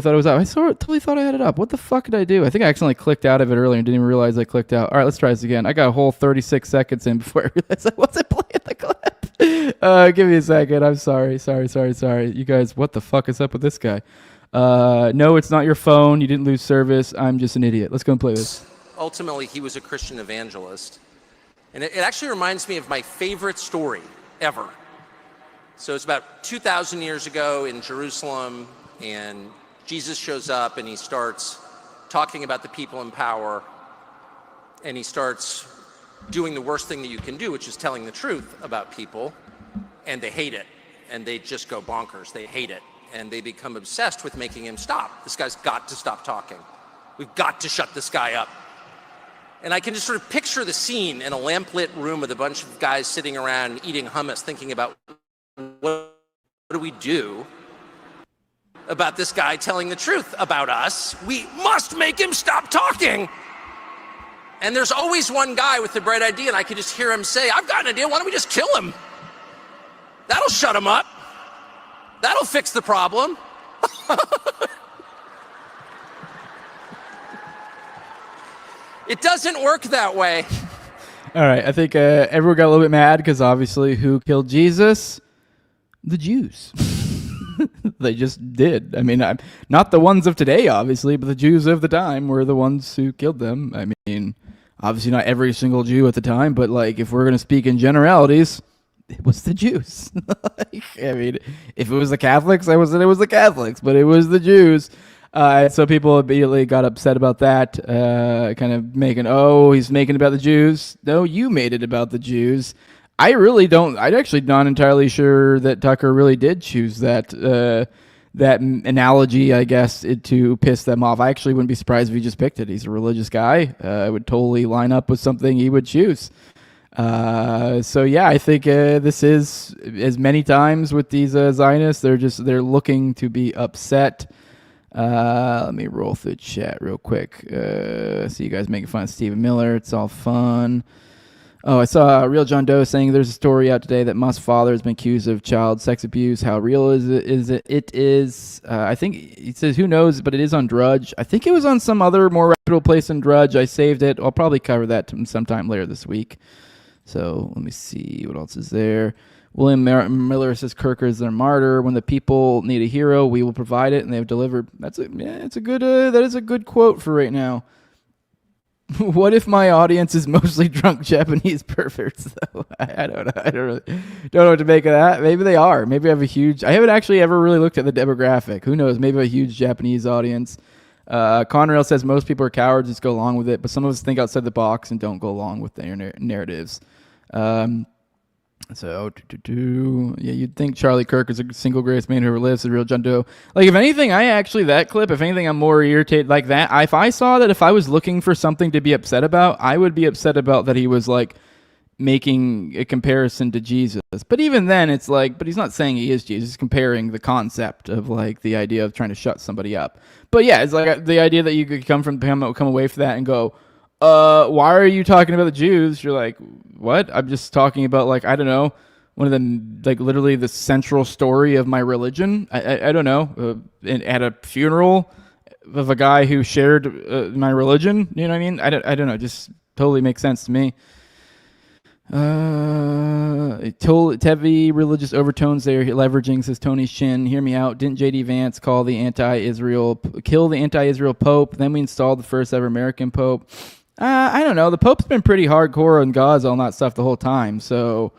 thought it was up. Totally thought I had it up. What the fuck did I do? I think I accidentally clicked out of it earlier and didn't even realize I clicked out. All right, let's try this again. I got a whole 36 seconds in before I realized I wasn't playing the clip. Give me a second. I'm sorry. You guys, what the fuck is up with this guy? No, it's not your phone. You didn't lose service. I'm just an idiot. Let's go and play this. Ultimately, he was a Christian evangelist. And it actually reminds me of my favorite story ever. So it's about 2,000 years ago in Jerusalem, and Jesus shows up and he starts talking about the people in power, and he starts doing the worst thing that you can do, which is telling the truth about people, and they hate it, and they just go bonkers. They hate it, and they become obsessed with making him stop. This guy's got to stop talking. We've got to shut this guy up. And I can just sort of picture the scene in a lamplit room with a bunch of guys sitting around eating hummus, thinking about what do we do about this guy telling the truth about us? We must make him stop talking. And there's always one guy with the bright idea, and I could just hear him say, I've got an idea, why don't we just kill him? That'll shut him up. That'll fix the problem. It doesn't work that way. All right, I think everyone got a little bit mad because obviously who killed Jesus? The Jews. They just did. I mean, not the ones of today, obviously, but the Jews of the time were the ones who killed them. I mean, obviously not every single Jew at the time, but like if we're going to speak in generalities, it was the Jews. I mean, if it was the Catholics, I would say it was the Catholics, but it was the Jews. So people immediately got upset about that, kind of he's making it about the Jews. No, you made it about the Jews. I'm actually not entirely sure that Tucker really did choose that analogy, I guess, to piss them off. I actually wouldn't be surprised if he just picked it. He's a religious guy. It would totally line up with something he would choose. So yeah, I think this is, as many times with these Zionists, they're looking to be upset. Let me roll through chat real quick. See you guys making fun of Stephen Miller. It's all fun. Oh, I saw Real John Doe saying there's a story out today that Musk's father has been accused of child sex abuse. How real is it? It is. I think he says, who knows, but it is on Drudge. I think it was on some other more reputable place than Drudge. I saved it. I'll probably cover that sometime later this week. So let me see what else is there. William Miller says Kirk is their martyr. When the people need a hero, we will provide it, and they have delivered. That is a good quote for right now. What if my audience is mostly drunk Japanese perverts, though? I don't know. I don't know what to make of that. Maybe they are. Maybe I haven't actually ever really looked at the demographic. Who knows? Maybe a huge Japanese audience. Conrail says most people are cowards, just go along with it, but some of us think outside the box and don't go along with their narratives. So, yeah, you'd think Charlie Kirk is the single greatest man who ever lives, the real John Doe. Like, if anything, I'm more irritated like that. If I saw that, if I was looking for something to be upset about, I would be upset about that he was, like, making a comparison to Jesus. But even then, it's like, but he's not saying he is Jesus. He's comparing the concept of, like, the idea of trying to shut somebody up. But, yeah, it's like the idea that you could come away from that and go, why are you talking about the Jews? You're like, what? I'm just talking about, like, I don't know, one of the, like, literally the central story of my religion. I don't know, at a funeral of a guy who shared my religion. You know what I mean? I don't know. It just totally makes sense to me. Heavy religious overtones there, leveraging, says Tony Shin. Hear me out. Didn't J.D. Vance kill the anti-Israel Pope? Then we installed the first ever American Pope. I don't know. The Pope's been pretty hardcore on Gaza on that stuff the whole time. So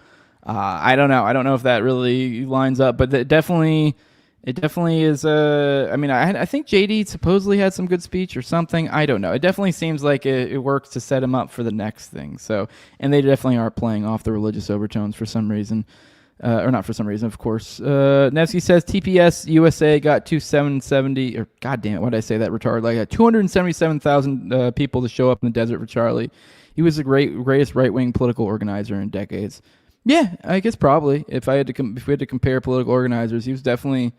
I don't know. I don't know if that really lines up, but it definitely is. I mean, I think JD supposedly had some good speech or something. I don't know. It definitely seems like it works to set him up for the next thing. So, and they definitely are playing off the religious overtones for some reason. Or not for some reason, of course. Nevsky says TPS USA got 270, or God damn it, why did I say that retarded? Like 277,000 people to show up in the desert for Charlie. He was the greatest right-wing political organizer in decades. Yeah, I guess probably. If we had to compare political organizers, he was definitely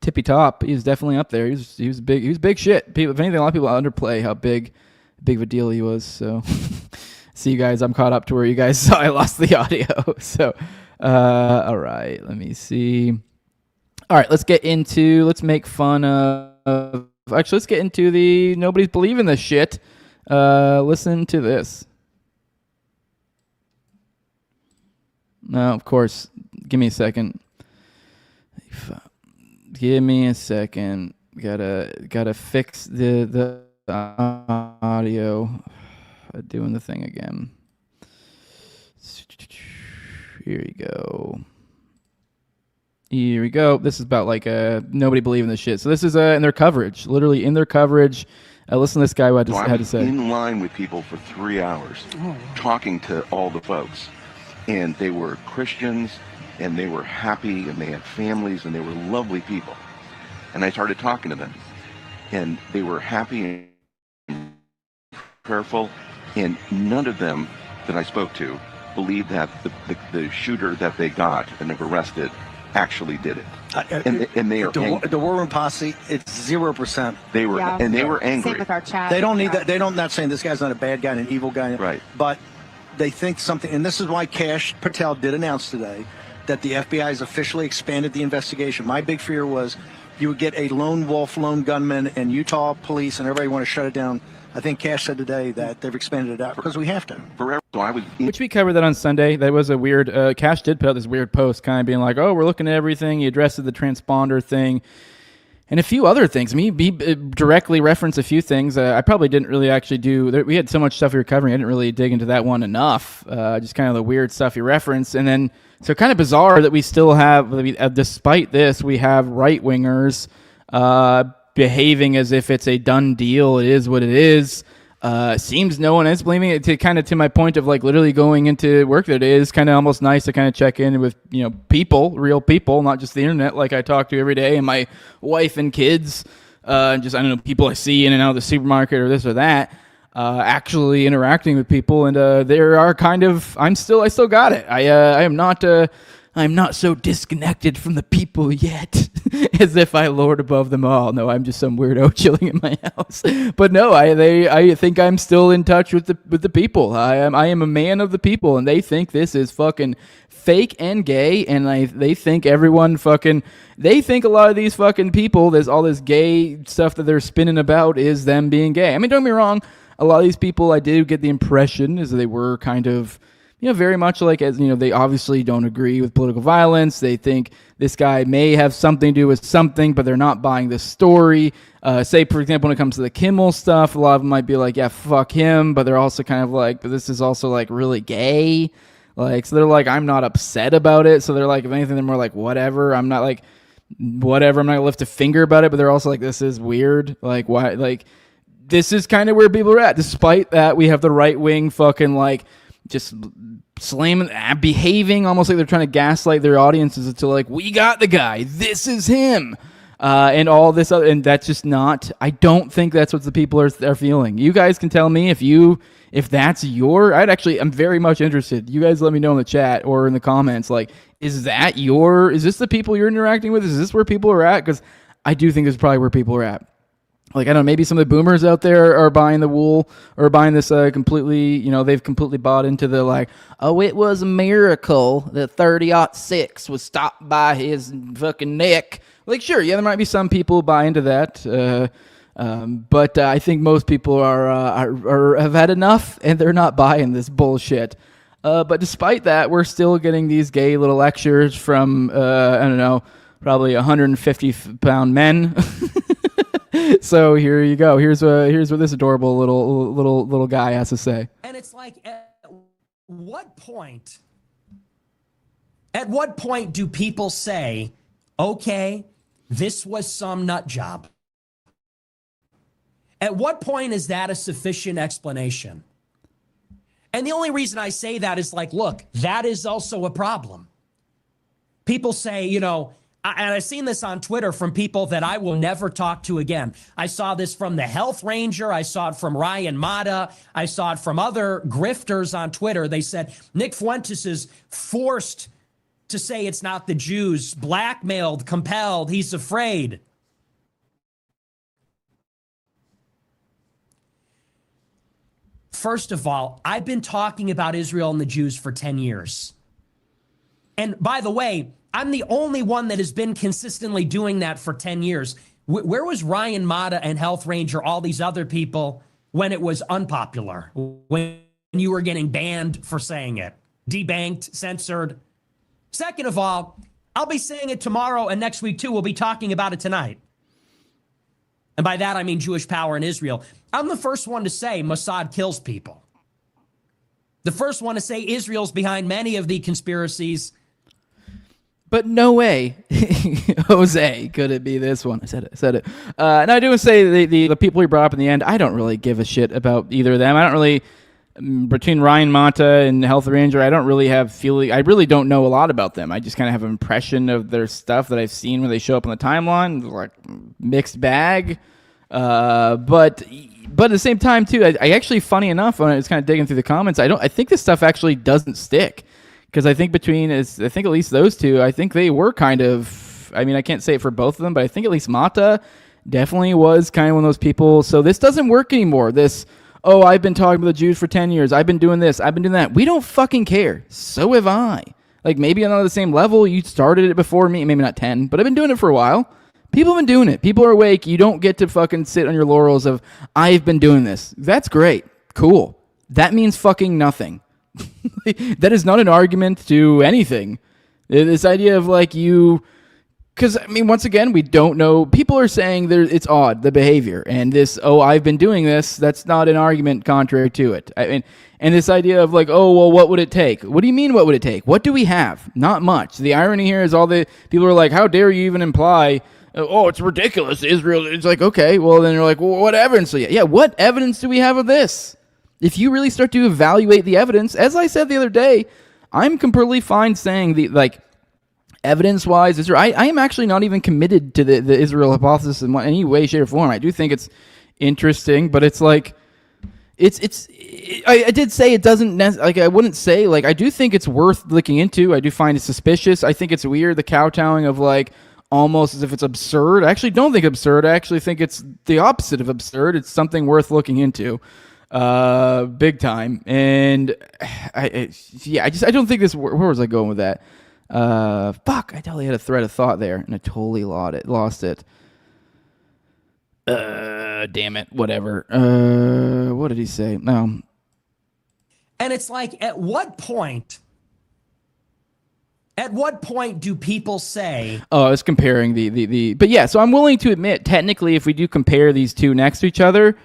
tippy top. He was definitely up there. He was big shit. People, if anything, a lot of people underplay how big of a deal he was. So, see you guys. I'm caught up to where you guys saw I lost the audio. So. All right, let me see. All right, let's make fun of. Actually, let's get into the nobody's believing this shit. Listen to this. No, of course. Give me a second. Give me a second. Gotta fix the audio. Doing the thing again. Here you go. Here we go. This is about like nobody believing this shit. So this is in their coverage, literally in their coverage. Listen to this guy what had to say. In line with people for 3 hours, talking to all the folks, and they were Christians, and they were happy, and they had families, and they were lovely people. And I started talking to them, and they were happy and prayerful, and none of them that I spoke to believed that the shooter that they got and have arrested actually did it. And they are the War Room Posse. It's 0%. They were and they were angry. Same with our chat. They don't need that. They don't. Not saying this guy's not a bad guy and an evil guy. Right. But they think something, and this is why Kash Patel did announce today that the FBI has officially expanded the investigation. My big fear was you would get a lone wolf, lone gunman, and Utah police, and everybody want to shut it down. I think Kash said today that they've expanded it out because we have to. Forever. So I was Which we covered that on Sunday. That was a weird. Kash did put out this weird post, kind of being like, "Oh, we're looking at everything." He addressed the transponder thing, and a few other things. I mean, he directly referenced a few things. I probably didn't really actually do. We had so much stuff we were covering. I didn't really dig into that one enough. Just kind of the weird stuff he referenced, and then so kind of bizarre that we still have, despite this, we have right wingers behaving as if it's a done deal. It is what it is. Seems no one is believing it. To my point of like literally going into work that it is kind of almost nice to kind of check in with people, real people, not just the internet like I talk to every day and my wife and kids, just I don't know, people I see in and out of the supermarket or this or that, actually interacting with people, and there are kind of I still got it. I'm not so disconnected from the people yet, as if I lord above them all. No, I'm just some weirdo chilling in my house. But no, I think I'm still in touch with the people. I am a man of the people, and they think this is fucking fake and gay, and they think everyone fucking. They think a lot of these fucking people, there's all this gay stuff that they're spinning about is them being gay. I mean, don't get me wrong. A lot of these people, I did get the impression is they were kind of. Very much like, as they obviously don't agree with political violence. They think this guy may have something to do with something, but they're not buying this story. Say, for example, when it comes to the Kimmel stuff, a lot of them might be like, yeah, fuck him, but they're also kind of like, but this is also like really gay. Like, so they're like, I'm not upset about it. So they're like, if anything, they're more like, whatever. I'm not like, whatever. I'm not gonna lift a finger about it, but they're also like, this is weird. Like, why? Like, this is kind of where people are at. Despite that, we have the right wing fucking like, just slamming, behaving almost like they're trying to gaslight their audiences into like, we got the guy, this is him, and all this other, and that's just not. I don't think that's what the people are feeling. You guys can tell me if that's I'm very much interested. You guys let me know in the chat or in the comments. Like, is this the people you're interacting with? Is this where people are at? Because I do think this is probably where people are at. Like, I don't know, maybe some of the boomers out there are buying the wool or buying this completely, they've completely bought into the like, oh, it was a miracle that 30-06 was stopped by his fucking neck. Like, sure, yeah, there might be some people who buy into that. But I think most people have had enough and they're not buying this bullshit. But despite that, we're still getting these gay little lectures from, I don't know, probably 150-pound men. So here you go. Here's what this adorable little guy has to say. And it's like, at what point do people say, okay, this was some nut job? At what point is that a sufficient explanation? And the only reason I say that is like, look, that is also a problem. People say, and I've seen this on Twitter from people that I will never talk to again. I saw this from the Health Ranger. I saw it from Ryan Mata. I saw it from other grifters on Twitter. They said Nick Fuentes is forced to say it's not the Jews, blackmailed, compelled, he's afraid. First of all, I've been talking about Israel and the Jews for 10 years. And by the way, I'm the only one that has been consistently doing that for 10 years. Where was Ryan Mata and Health Ranger, all these other people, when it was unpopular, when you were getting banned for saying it, debanked, censored? Second of all, I'll be saying it tomorrow and next week too. We'll be talking about it tonight. And by that, I mean Jewish power in Israel. I'm the first one to say Mossad kills people. The first one to say Israel's behind many of the conspiracies. But no way, Jose, could it be this one? I said it. And I do want to say the people you brought up in the end, I don't really give a shit about either of them. I don't really, between Ryan Mata and Health Ranger, I don't really have feeling. I really don't know a lot about them. I just kind of have an impression of their stuff that I've seen when they show up on the timeline, like mixed bag. But at the same time too, I actually, funny enough, when I was kind of digging through the comments, I think this stuff actually doesn't stick. Because I think at least those two, I think they were kind of, I mean, I can't say it for both of them, but I think at least Mata definitely was kind of one of those people. So this doesn't work anymore. I've been talking to the Jews for 10 years. I've been doing this. I've been doing that. We don't fucking care. So have I. Like, maybe on the same level. You started it before me. Maybe not 10, but I've been doing it for a while. People have been doing it. People are awake. You don't get to fucking sit on your laurels of, I've been doing this. That's great. Cool. That means fucking nothing. That is not an argument to anything. This idea of because I mean, once again, we don't know. People are saying it's odd, the behavior, and this. I've been doing this. That's not an argument contrary to it. I mean, and this idea of what would it take? What do you mean? What would it take? What do we have? Not much. The irony here is all the people are like, how dare you even imply? It's ridiculous. Israel. It's like, okay, well then you're like, well, what evidence? Yeah, what evidence do we have of this? If you really start to evaluate the evidence, as I said the other day, I'm completely fine saying evidence-wise, Israel. I am actually not even committed to the Israel hypothesis in any way, shape, or form. I do think it's interesting, but it's like, I did say it doesn't, I wouldn't say, I do think it's worth looking into. I do find it suspicious. I think it's weird, the kowtowing of almost as if it's absurd. I actually don't think absurd. I actually think it's the opposite of absurd. It's something worth looking into. Big time. And I don't think this, where was I going with that? Fuck, I totally had a thread of thought there and I totally lost it. Damn it, whatever. What did he say? No. And it's like, at what point do people say... Oh, I was comparing but yeah, so I'm willing to admit, technically, if we do compare these two next to each other,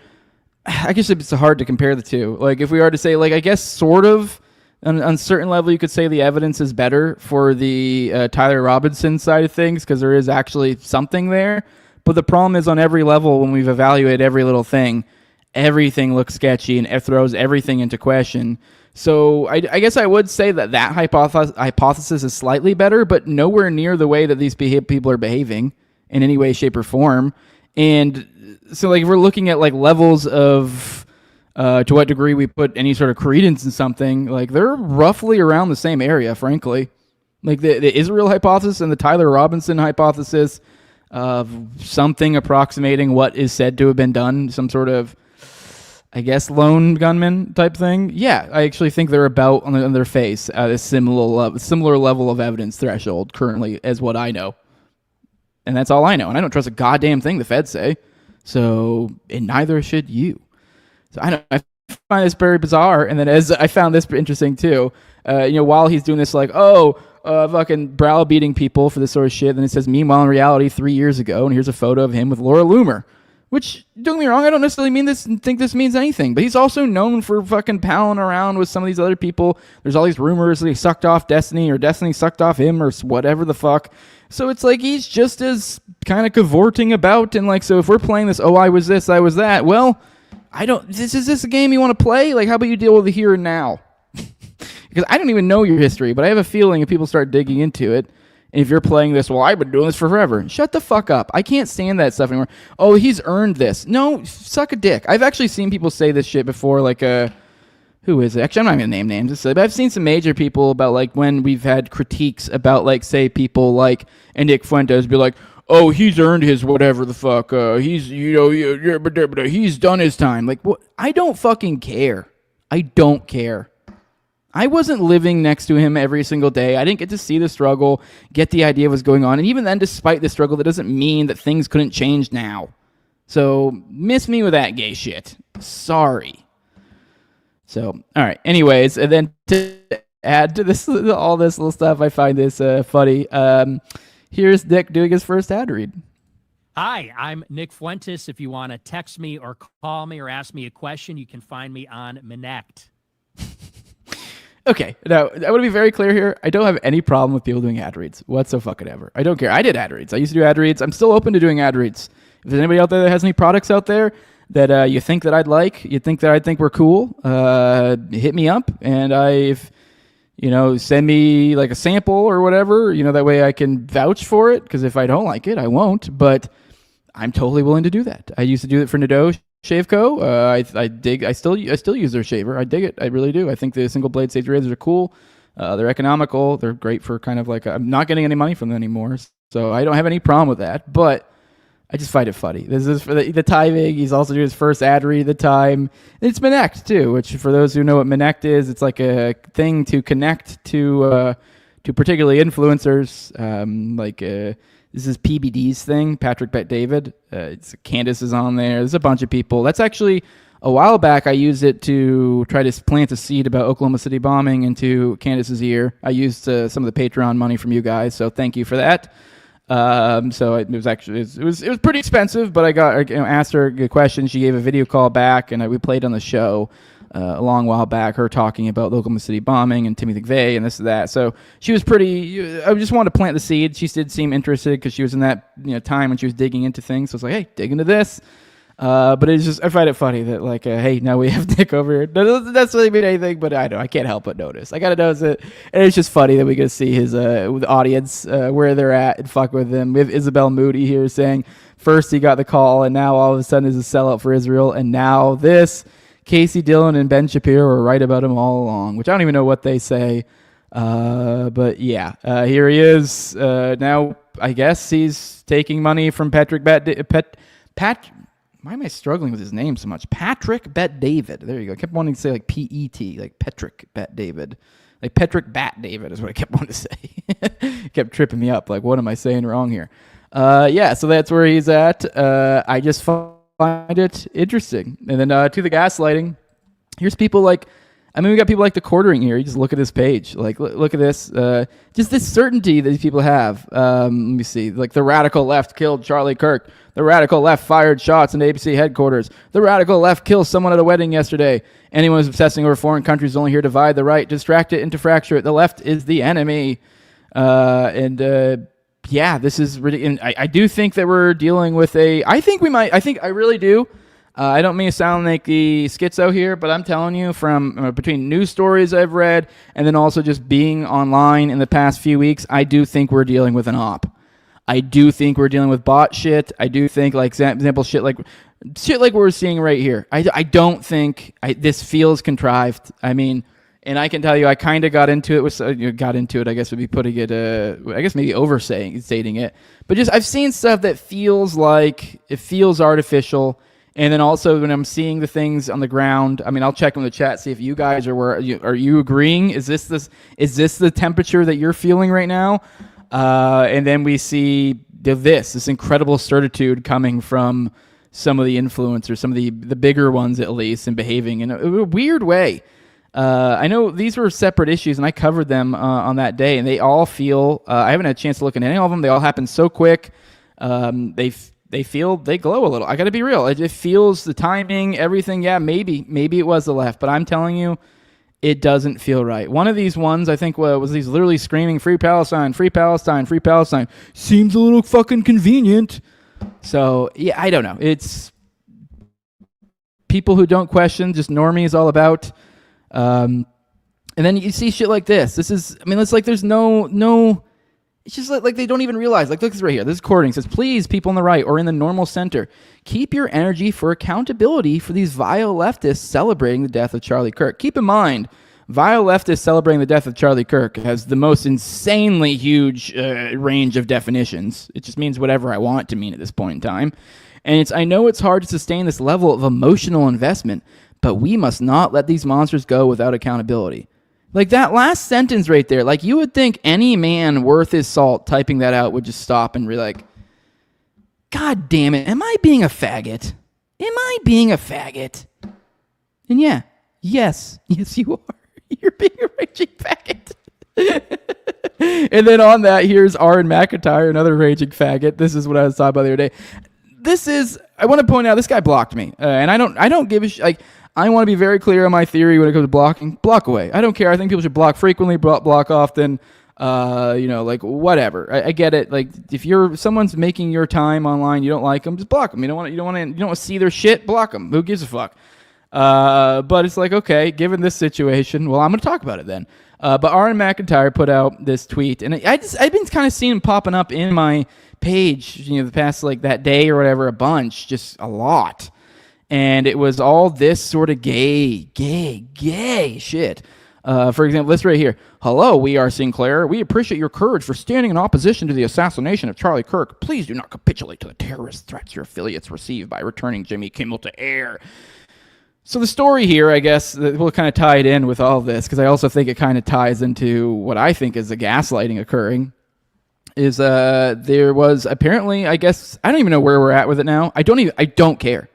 I guess it's hard to compare the two. If we are to say, I guess sort of, on a certain level, you could say the evidence is better for the Tyler Robinson side of things, because there is actually something there. But the problem is, on every level, when we've evaluated every little thing, everything looks sketchy and it throws everything into question. So I guess I would say that hypothesis is slightly better, but nowhere near the way that these people are behaving in any way, shape, or form. And so if we're looking at levels of to what degree we put any sort of credence in something, they're roughly around the same area, frankly. The Israel hypothesis and the Tyler Robinson hypothesis of something approximating what is said to have been done, some sort of, I guess, lone gunman type thing. Yeah, I actually think they're about on their face at a similar level of evidence threshold currently as what I know. And that's all I know. And I don't trust a goddamn thing the feds say. So, and neither should you. So I find this very bizarre. And then as I found this interesting too, while he's doing this fucking browbeating people for this sort of shit, then it says, meanwhile in reality 3 years ago, and here's a photo of him with Laura Loomer. Which, don't get me wrong, I don't necessarily think this means anything, but he's also known for fucking palling around with some of these other people. There's all these rumors that he sucked off Destiny, or Destiny sucked off him, or whatever the fuck. So it's he's just as kind of cavorting about, and so if we're playing this, I was this, I was that, well, is this a game you want to play? How about you deal with the here and now? Because I don't even know your history, but I have a feeling if people start digging into it, and if you're playing this, I've been doing this for forever. Shut the fuck up. I can't stand that stuff anymore. Oh, he's earned this. No, suck a dick. I've actually seen people say this shit before, who is it? Actually, I'm not going to name names, but I've seen some major people about, when we've had critiques about, say, people and Nick Fuentes be like, oh, he's earned his whatever the fuck. He's done his time. What? I don't fucking care. I don't care. I wasn't living next to him every single day. I didn't get to see the struggle, get the idea of what's going on. And even then, despite the struggle, that doesn't mean that things couldn't change now. So miss me with that gay shit. Sorry. So, all right. Anyways, and then to add to this, all this little stuff, I find this funny. Here's Nick doing his first ad read. Hi, I'm Nick Fuentes. If you want to text me or call me or ask me a question, you can find me on Minect. Okay, now I want to be very clear here. I don't have any problem with people doing ad reads whatsoever. I don't care. I did ad reads. I used to do ad reads. I'm still open to doing ad reads. If there's anybody out there that has any products out there that you think that I'd like, you think that I think we're cool, hit me up, and send me like a sample or whatever. That way I can vouch for it. Because if I don't like it, I won't. But I'm totally willing to do that. I used to do it for Nadeau Shave Co. I still use their shaver. I dig it. I really do. I think the single blade safety razors are cool. They're economical. They're great for kind of like, I'm not getting any money from them anymore. So I don't have any problem with that. But I just find it funny. This is for the timing. He's also doing his first ad read at the time. And it's Minect too, which for those who know what Minect is, it's like a thing to connect to particularly influencers. This is PBD's thing, Patrick Bet David. Candace is on there. There's a bunch of people. That's actually, a while back, I used it to try to plant a seed about Oklahoma City bombing into Candace's ear. I used some of the Patreon money from you guys, so thank you for that. So it was actually, it was pretty expensive, but I asked her a question. She gave a video call back, and we played on the show a long while back, her talking about the Oklahoma City bombing and Timothy McVeigh and this and that. So she was pretty, I just wanted to plant the seed. She did seem interested because she was in that time when she was digging into things. So I was like, hey, dig into this. But it's just, I find it funny that hey, now we have Nick over here. That doesn't necessarily mean anything, but I can't help but notice. I gotta notice it. And it's just funny that we get to see his the audience where they're at and fuck with him. We have Isabel Moody here saying, first he got the call and now all of a sudden is a sellout for Israel. And now this. Casey Dillon and Ben Shapiro were right about him all along, which I don't even know what they say. But yeah, here he is. Now, I guess he's taking money from Patrick why am I struggling with his name so much? Patrick Bet David. There you go. I kept wanting to say like P-E-T, like Patrick Bet David. Like Patrick Bat David is what I kept wanting to say. Kept tripping me up. Like, what am I saying wrong here? Yeah, so that's where he's at. I just find it interesting. And then to the gaslighting, here's people like, we got people like the quartering here. You just look at this page. Like, look at this. Just this certainty that these people have. Let me see. Like, the radical left killed Charlie Kirk. The radical left fired shots into ABC headquarters. The radical left killed someone at a wedding yesterday. Anyone who's obsessing over foreign countries is only here to divide the right, distract it, and to fracture it. The left is the enemy. Yeah, this is ridiculous. I do think that we're dealing with I really do. I don't mean to sound like the schizo here, but I'm telling you from between news stories I've read and then also just being online in the past few weeks, I do think we're dealing with an op. I do think we're dealing with bot shit. I do think, like, example, shit like we're seeing right here. I don't think this feels contrived. I mean, and I can tell you, I kind of got into it. I guess would be putting it. I guess maybe overstating it. But just I've seen stuff that feels like it feels artificial. And then also when I'm seeing the things on the ground, I mean, I'll check in the chat, see if you guys are you agreeing? Is this the temperature that you're feeling right now? And then we see this incredible certitude coming from some of the influencers, some of the bigger ones at least, and behaving in a weird way. I know these were separate issues, and I covered them on that day, and they all feel. I haven't had a chance to look at any of them. They all happen so quick. They glow a little. I got to be real. It feels the timing, everything. Yeah, maybe it was the left, but I'm telling you, it doesn't feel right. One of these ones, I think, was these literally screaming "Free Palestine, Free Palestine, Free Palestine." Seems a little fucking convenient. So yeah, I don't know. It's people who don't question, just normies all about. And then you see shit like this. It's like there's no. It's just like they don't even realize. Like, look at this right here. This recording says, "Please, people on the right or in the normal center, keep your energy for accountability for these vile leftists celebrating the death of Charlie Kirk." Keep in mind, vile leftists celebrating the death of Charlie Kirk has the most insanely huge range of definitions. It just means whatever I want it to mean at this point in time. And I know it's hard to sustain this level of emotional investment, but we must not let these monsters go without accountability. Like that last sentence right there, like you would think any man worth his salt typing that out would just stop and be like, God damn it, am I being a faggot? Am I being a faggot? And yes, you are. You're being a raging faggot. And then on that, here's Aaron McIntyre, another raging faggot. This is what I was talking about the other day. I want to point out, this guy blocked me. And I don't give a shit. Like, I want to be very clear on my theory when it comes to blocking. Block away. I don't care. I think people should block frequently, block often. Like whatever. I get it. Like if someone's making your time online, you don't like them, just block them. You don't want to see their shit. Block them. Who gives a fuck? But it's like, okay, given this situation, well, I'm going to talk about it then. But Aaron McIntyre put out this tweet, and I've been kind of seeing him popping up in my page, the past like that day or whatever, a bunch, just a lot. And it was all this sort of gay shit. For example, this right here. Hello, we are Sinclair. We appreciate your courage for standing in opposition to the assassination of Charlie Kirk. Please do not capitulate to the terrorist threats your affiliates received by returning Jimmy Kimmel to air. So the story here, I guess, we'll kind of tie it in with all this, because I also think it kind of ties into what I think is the gaslighting occurring, is there was apparently, I guess, I don't even know where we're at with it now. I don't care.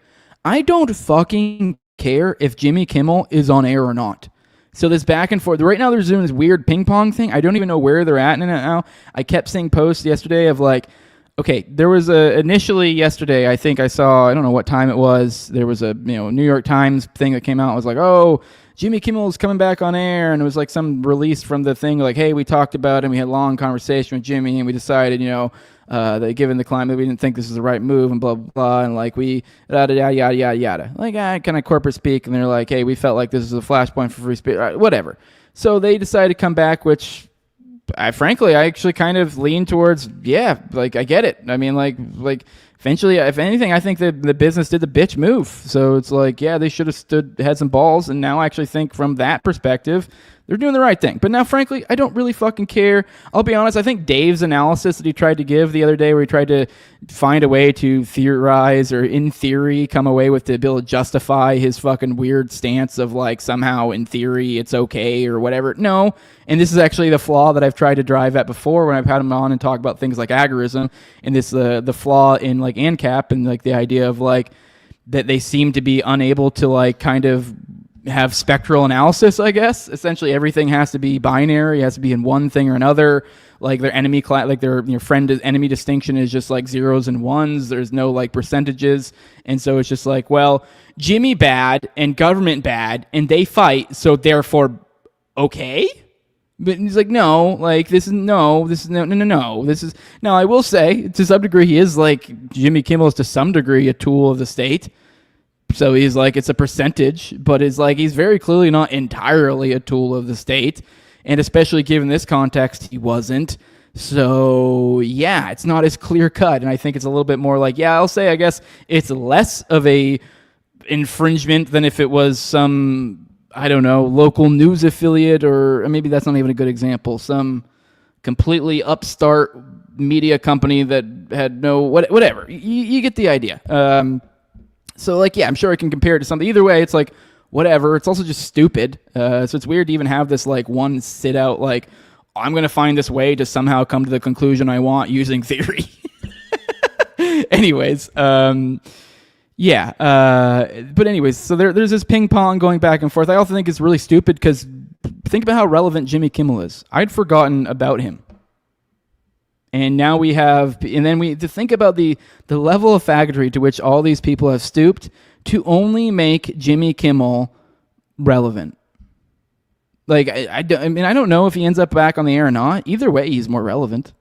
I don't fucking care if Jimmy Kimmel is on air or not. So this back and forth, right now they're doing this weird ping pong thing. I don't even know where they're at in it now. I kept seeing posts yesterday of like, okay, there was initially yesterday, I think I saw, I don't know what time it was, there was a New York Times thing that came out. It was like, oh, Jimmy Kimmel is coming back on air, and it was like some release from the thing like, hey, we talked about it, and we had a long conversation with Jimmy, and we decided, that given the climate, we didn't think this was the right move, and blah, blah, blah, and like we, yada, yada, yada, yada. Like, kind of corporate speak, and they're like, hey, we felt like this is a flashpoint for free speech, whatever. So they decided to come back, which I actually kind of lean towards, yeah, like I get it. I mean, like eventually, if anything, I think that the business did the bitch move. So it's like, yeah, they should have had some balls. And now I actually think from that perspective, they're doing the right thing. But now, frankly, I don't really fucking care. I'll be honest. I think Dave's analysis that he tried to give the other day, where he tried to find a way to theorize or in theory come away with the ability to justify his fucking weird stance of like somehow in theory it's okay or whatever. No. And this is actually the flaw that I've tried to drive at before when I've had him on and talk about things like agorism, and this the flaw in like ANCAP and like the idea of like that they seem to be unable to like kind of have spectral analysis, I guess. Essentially everything has to be binary, it has to be in one thing or another. Like their enemy class, like their friend enemy distinction is just like zeros and ones. There's no like percentages. And so it's just like, well, Jimmy bad and government bad and they fight, so therefore okay. But he's like, no, like this is no. This is now. I will say to some degree he is like Jimmy Kimmel is to some degree a tool of the state. So he's like, it's a percentage, but it's like he's very clearly not entirely a tool of the state. And especially given this context, he wasn't. So yeah, it's not as clear cut. And I think it's a little bit more like, yeah, I'll say, I guess it's less of a infringement than if it was some, I don't know, local news affiliate, or maybe that's not even a good example. Some completely upstart media company that had no, whatever. You get the idea. So like, yeah, I'm sure I can compare it to something. Either way, it's like, whatever. It's also just stupid. So it's weird to even have this like one sit out, like, I'm going to find this way to somehow come to the conclusion I want using theory. Anyways, yeah. But anyways, so there's this ping pong going back and forth. I also think it's really stupid because think about how relevant Jimmy Kimmel is. I'd forgotten about him. And now we have, and then to think about the level of faggotry to which all these people have stooped to only make Jimmy Kimmel relevant. Like, I don't know if he ends up back on the air or not. Either way, he's more relevant.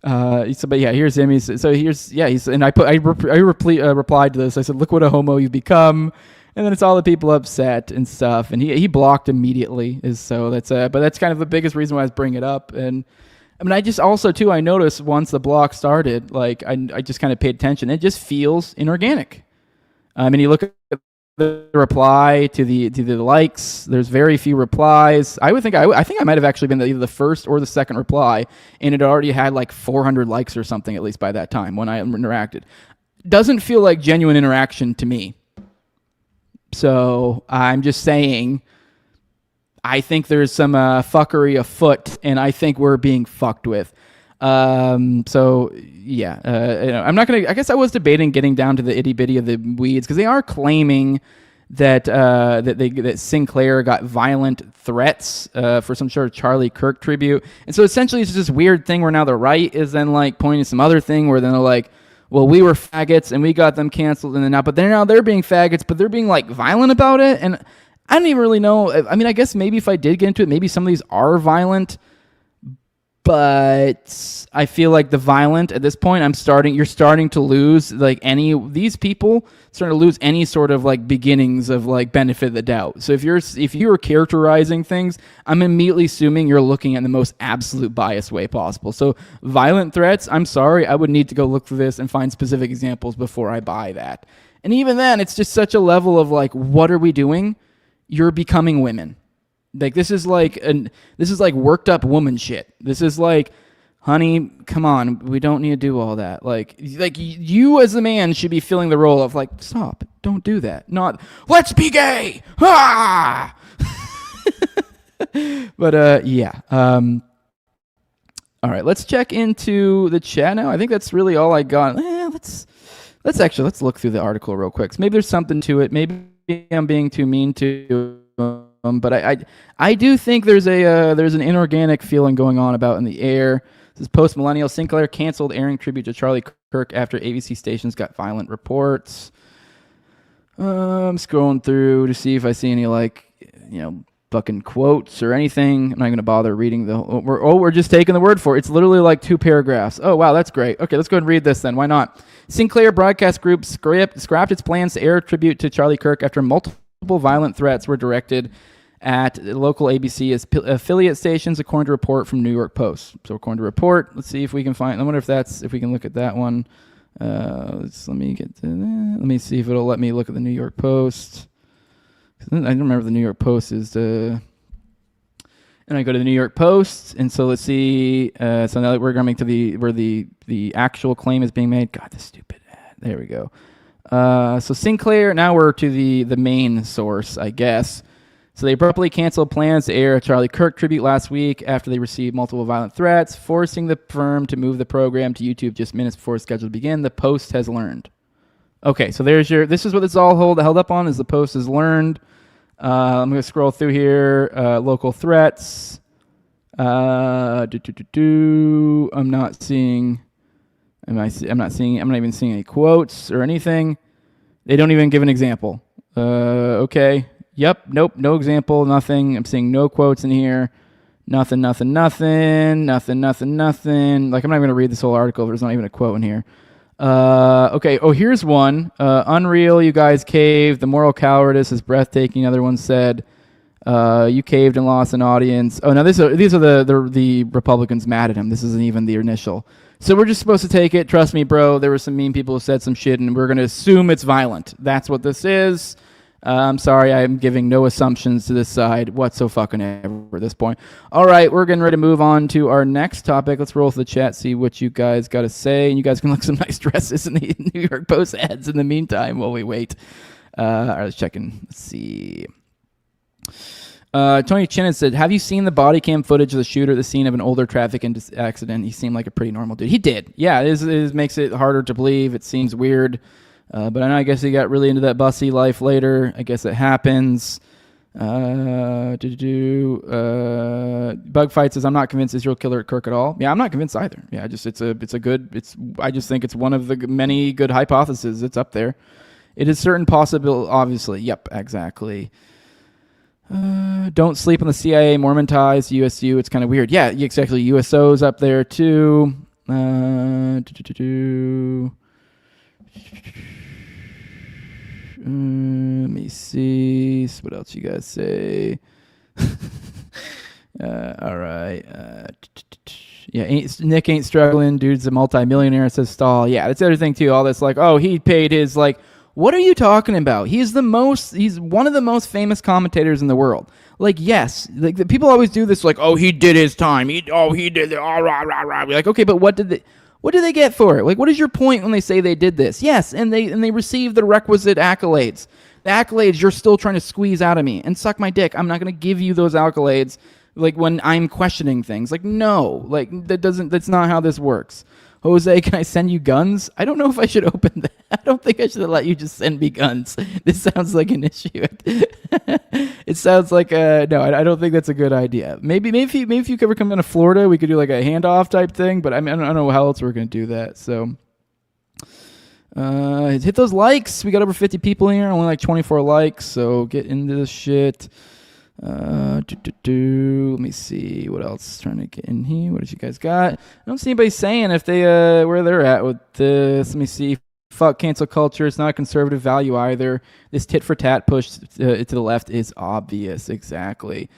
But yeah, here's him. And I replied to this. I said, look what a homo you've become. And then it's all the people upset and stuff. And he blocked immediately. But that's kind of the biggest reason why I was bringing it up. And I mean, I just also too, I noticed once the block started, like I just kind of paid attention. It just feels inorganic. I mean, you look at the reply to the likes. There's very few replies. I think I might have actually been either the first or the second reply, and it already had like 400 likes or something at least by that time when I interacted. Doesn't feel like genuine interaction to me. So I'm just saying, I think there's some fuckery afoot, and I think we're being fucked with. So yeah, I'm not gonna. I guess I was debating getting down to the itty bitty of the weeds because they are claiming that that Sinclair got violent threats for some sort of Charlie Kirk tribute, and so essentially it's just this weird thing where now the right is then like pointing to some other thing where then they're like, well, we were faggots and we got them canceled, and then now they're being faggots, but they're being like violent about it, and I don't even really know. I mean, I guess maybe if I did get into it, maybe some of these are violent, but I feel like the violent at this point, you're starting to lose like these people starting to lose any sort of like beginnings of like benefit of the doubt. So if you're characterizing things, I'm immediately assuming you're looking at the most absolute biased way possible. So violent threats, I'm sorry, I would need to go look through this and find specific examples before I buy that. And even then, it's just such a level of like, what are we doing? You're becoming women. Like this is like worked up woman shit. This is like, honey, come on, we don't need to do all that. Like you as a man should be feeling the role of like, stop, don't do that. Not let's be gay. Ah! But yeah. All right, let's check into the chat now. I think that's really all I got. Let's look through the article real quick. So maybe there's something to it. Maybe I'm being too mean to but I do think there's an inorganic feeling going on about in the air. This is post-millennial. Sinclair canceled airing tribute to Charlie Kirk after ABC stations got violent reports. I'm scrolling through to see if I see any fucking quotes or anything. I'm not going to bother reading we're just taking the word for it. It's literally like 2 paragraphs. Oh, wow, that's great. Okay, let's go ahead and read this then. Why not? Sinclair Broadcast Group scrapped its plans to air a tribute to Charlie Kirk after multiple violent threats were directed at local ABC affiliate stations, according to a report from New York Post. So according to a report, let's see if we can find. I wonder if we can look at that one. Let me see if it'll let me look at the New York Post. I don't remember the New York Post is and I go to the New York Post, and so let's see. So now that we're coming to where the actual claim is being made. God, this stupid ad. There we go. So Sinclair. Now we're to the main source, I guess. So they abruptly canceled plans to air a Charlie Kirk tribute last week after they received multiple violent threats, forcing the firm to move the program to YouTube just minutes before it's scheduled to begin. The Post has learned. Okay, so this is what it's all held up on, is the Post has learned. I'm going to scroll through here. Local threats. I'm not even seeing any quotes or anything. They don't even give an example. Okay. Yep. Nope. No example. Nothing. I'm seeing no quotes in here. Nothing. Like, I'm not even going to read this whole article. There's not even a quote in here. Okay. Oh, here's one. Unreal. You guys caved. The moral cowardice is breathtaking. Another one said, you caved and lost an audience. Oh, no, these are the Republicans mad at him. This isn't even the initial. So we're just supposed to take it. Trust me, bro. There were some mean people who said some shit, and we're going to assume it's violent. That's what this is. I'm sorry, I'm giving no assumptions to this side whatsoever at this point. All right, we're getting ready to move on to our next topic. Let's roll through the chat, see what you guys got to say. And you guys can look at some nice dresses in the New York Post ads in the meantime while we wait. All right, let's check in. Let's see. Tony Chinnon said, have you seen the body cam footage of the shooter at the scene of an older traffic accident? He seemed like a pretty normal dude. He did. Yeah, it makes it harder to believe. It seems weird. But I guess he got really into that bussy life later. I guess it happens. Bug Fight says, I'm not convinced Israel killer Kirk at all. Yeah, I'm not convinced either. Yeah, I just think it's one of the many good hypotheses. It's up there. It is certain possible, obviously. Yep, exactly. Don't sleep on the CIA, Mormon ties, USU. It's kind of weird. Yeah, exactly. USO's up there too. Let me see. What else you guys say? All right. Yeah, Nick ain't struggling. Dude's a multimillionaire. Says Stahl. Yeah, that's the other thing too. All this like, oh, he paid his like. What are you talking about? He's one of the most famous commentators in the world. Like, yes, like the people always do this. Like, oh, he did his time. He did it. Oh, rah, rah, rah. Like, okay, but what did What do they get for it? Like, what is your point when they say they did this? Yes, and they receive the requisite accolades. The accolades you're still trying to squeeze out of me and suck my dick. I'm not going to give you those accolades like when I'm questioning things. Like, no, like that's not how this works. Jose, can I send you guns? I don't know if I should open that. I don't think I should let you just send me guns. This sounds like an issue. It sounds like no. I don't think that's a good idea. Maybe if you ever come into Florida, we could do like a handoff type thing. But I mean, I don't know how else we're gonna do that. So hit those likes. We got over 50 people here. Only like 24 likes. So get into this shit. Let me see what else. Trying to get in here. What did you guys got? I don't see anybody saying if they where they're at with this. Let me see. Fuck cancel culture. It's not a conservative value either. This tit for tat push to the left is obvious. Exactly.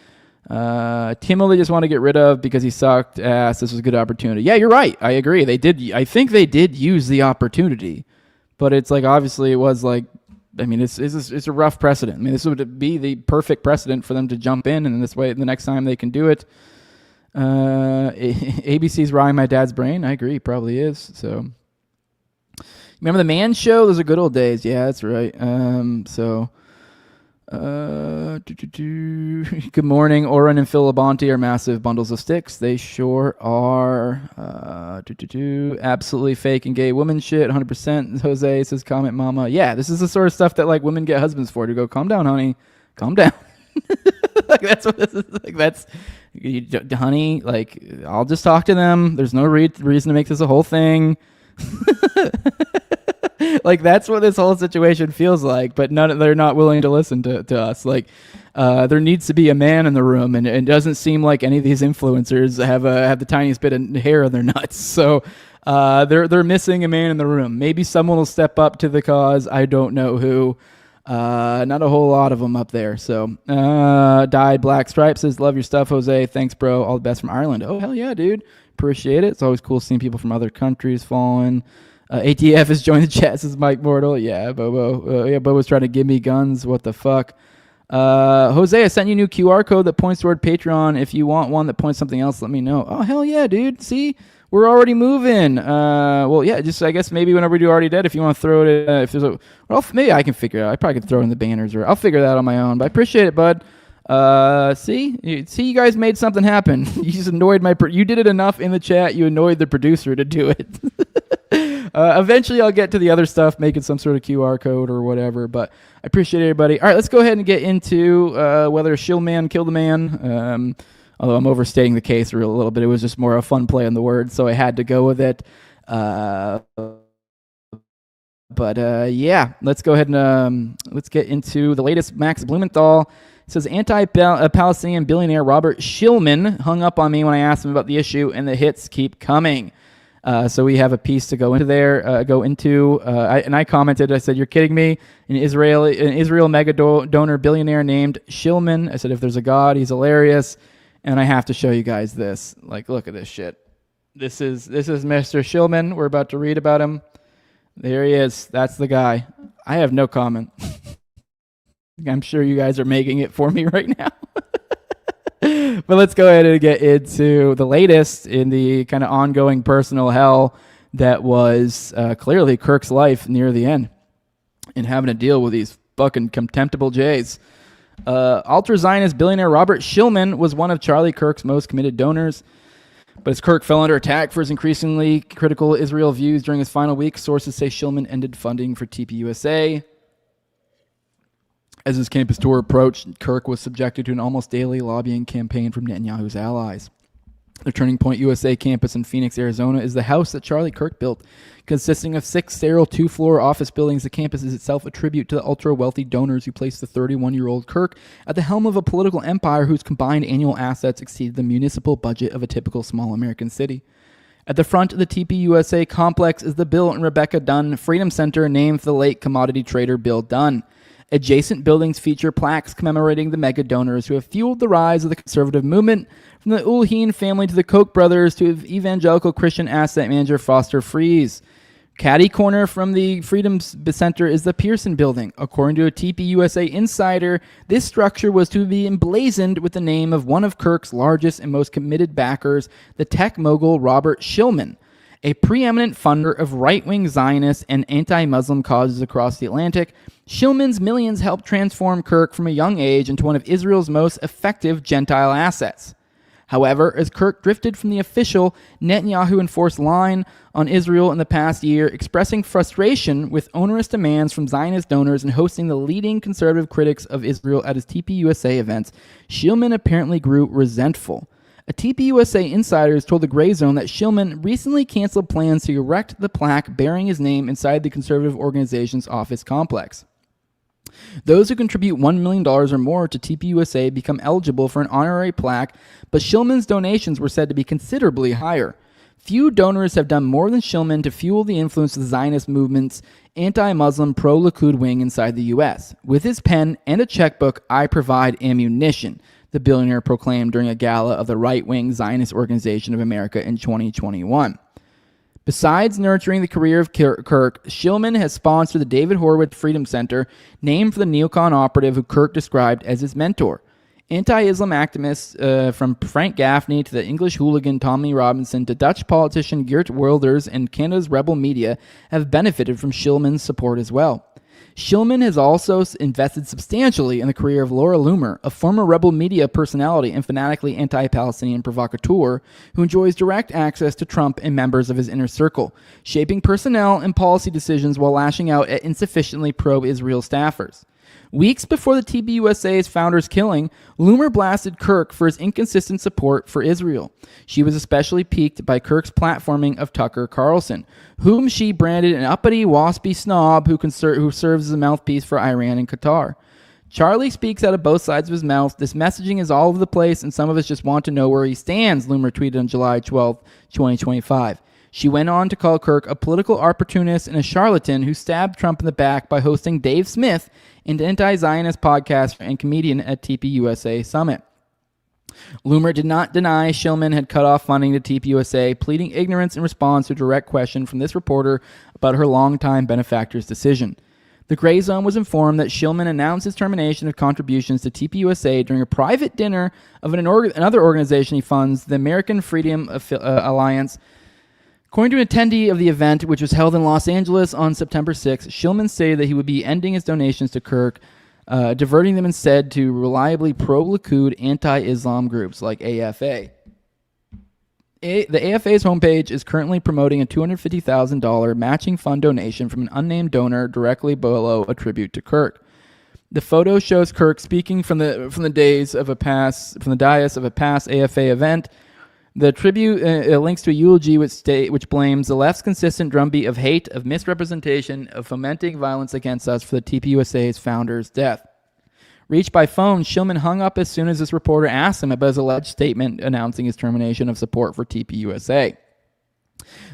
Timo they just want to get rid of because he sucked ass. This was a good opportunity. Yeah, you're right. I agree. They did. I think they did use the opportunity, but it's like obviously it was like. I mean, it's a rough precedent. I mean, this would be the perfect precedent for them to jump in, and this way, the next time they can do it. ABC's rotting my dad's brain. I agree, probably is. So, remember the Man Show? Those are good old days. Yeah, that's right. Good morning. Oren and Phil Labonte are massive bundles of sticks. They sure are. Absolutely fake and gay woman shit. 100%. Jose says, comment mama. Yeah, this is the sort of stuff that like women get husbands for. To go, calm down, honey. Calm down. Like that's what this is. Like that's, honey. Like I'll just talk to them. There's no reason to make this a whole thing. Like that's what this whole situation feels like, but they're not willing to listen to us. Like there needs to be a man in the room, and it doesn't seem like any of these influencers have the tiniest bit of hair on their nuts. So they're missing a man in the room. Maybe someone will step up to the cause. I don't know who. Not a whole lot of them up there. So Dyed Black Stripe says, love your stuff, Jose. Thanks, bro. All the best from Ireland. Oh hell yeah, dude. Appreciate it. It's always cool seeing people from other countries following. ATF has joined the chat, says Mike Mortal. Yeah, Bobo. Yeah, Bobo's trying to give me guns. What the fuck? Jose, I sent you a new QR code that points toward Patreon. If you want one that points something else, let me know. Oh, hell yeah, dude. See? We're already moving. Well, yeah, just I guess maybe whenever you already did, if you want to throw it, if there's a, well, maybe I can figure it out. I probably could throw it in the banners, or I'll figure that out on my own. But I appreciate it, bud. See, you guys made something happen. You just annoyed you did it enough in the chat. You annoyed the producer to do it. Eventually I'll get to the other stuff, making some sort of QR code or whatever, but I appreciate everybody. All right, let's go ahead and get into whether Shillman Kill the Man. Although I'm overstating the case a little bit. It was just more a fun play on the word, so I had to go with it. Yeah, let's go ahead and let's get into the latest. Max Blumenthal says anti-Palestinian billionaire Robert Shillman hung up on me when I asked him about the issue, and the hits keep coming. So we have a piece to go into there. And I commented. I said, "You're kidding me." An Israel mega donor billionaire named Shillman. I said, "If there's a God, he's hilarious." And I have to show you guys this. Like, look at this shit. This is Mr. Shillman. We're about to read about him. There he is. That's the guy. I have no comment. I'm sure you guys are making it for me right now. But let's go ahead and get into the latest in the kind of ongoing personal hell that was clearly Kirk's life near the end, and having to deal with these fucking contemptible Jays. Ultra-Zionist billionaire Robert Shillman was one of Charlie Kirk's most committed donors. But as Kirk fell under attack for his increasingly critical Israel views during his final week, sources say Shillman ended funding for TPUSA. As his campus tour approached, Kirk was subjected to an almost daily lobbying campaign from Netanyahu's allies. The Turning Point USA campus in Phoenix, Arizona, is the house that Charlie Kirk built. Consisting of 6 sterile 2-floor office buildings, the campus is itself a tribute to the ultra-wealthy donors who placed the 31-year-old Kirk at the helm of a political empire whose combined annual assets exceeded the municipal budget of a typical small American city. At the front of the TPUSA complex is the Bill and Rebecca Dunn Freedom Center, named for the late commodity trader Bill Dunn. Adjacent buildings feature plaques commemorating the mega donors who have fueled the rise of the conservative movement, from the Ulheen family to the Koch brothers to evangelical Christian asset manager Foster Fries. Caddy corner from the Freedom Center is the Pearson Building. According to a TPUSA insider, this structure was to be emblazoned with the name of one of Kirk's largest and most committed backers, the tech mogul Robert Shillman. A preeminent funder of right-wing Zionist and anti-Muslim causes across the Atlantic, Shillman's millions helped transform Kirk from a young age into one of Israel's most effective Gentile assets. However, as Kirk drifted from the official Netanyahu-enforced line on Israel in the past year, expressing frustration with onerous demands from Zionist donors and hosting the leading conservative critics of Israel at his TPUSA events, Shillman apparently grew resentful. A TPUSA insider has told the Gray Zone that Shillman recently canceled plans to erect the plaque bearing his name inside the conservative organization's office complex. Those who contribute $1 million or more to TPUSA become eligible for an honorary plaque, but Shillman's donations were said to be considerably higher. Few donors have done more than Shillman to fuel the influence of the Zionist movement's anti-Muslim pro-Likud wing inside the U.S. With his pen and a checkbook, I provide ammunition, the billionaire proclaimed during a gala of the right-wing Zionist Organization of America in 2021. Besides nurturing the career of Kirk, Shillman has sponsored the David Horowitz Freedom Center, named for the neocon operative who Kirk described as his mentor. Anti-Islam activists from Frank Gaffney to the English hooligan Tommy Robinson to Dutch politician Geert Wilders and Canada's rebel media have benefited from Shillman's support as well. Shillman has also invested substantially in the career of Laura Loomer, a former rebel media personality and fanatically anti-Palestinian provocateur who enjoys direct access to Trump and members of his inner circle, shaping personnel and policy decisions while lashing out at insufficiently pro-Israel staffers. Weeks before the TPUSA's founder's killing, Loomer blasted Kirk for his inconsistent support for Israel. She was especially piqued by Kirk's platforming of Tucker Carlson, whom she branded an uppity, waspy snob who serves as a mouthpiece for Iran and Qatar. Charlie speaks out of both sides of his mouth. This messaging is all over the place, and some of us just want to know where he stands, Loomer tweeted on July 12, 2025. She went on to call Kirk a political opportunist and a charlatan who stabbed Trump in the back by hosting Dave Smith, an anti-Zionist podcaster and comedian at TPUSA Summit. Loomer did not deny Shillman had cut off funding to TPUSA, pleading ignorance in response to a direct question from this reporter about her longtime benefactor's decision. The Gray Zone was informed that Shillman announced his termination of contributions to TPUSA during a private dinner of another organization he funds, the American Freedom Alliance. According to an attendee of the event, which was held in Los Angeles on September 6, Shillman stated that he would be ending his donations to Kirk, diverting them instead to reliably pro-Likud anti-Islam groups like AFA. The AFA's homepage is currently promoting a $250,000 matching fund donation from an unnamed donor directly below a tribute to Kirk. The photo shows Kirk speaking from the dais of a past AFA event. The tribute links to a eulogy which blames the left's consistent drumbeat of hate, of misrepresentation, of fomenting violence against us for the TPUSA's founder's death. Reached by phone, Shillman hung up as soon as this reporter asked him about his alleged statement announcing his termination of support for TPUSA.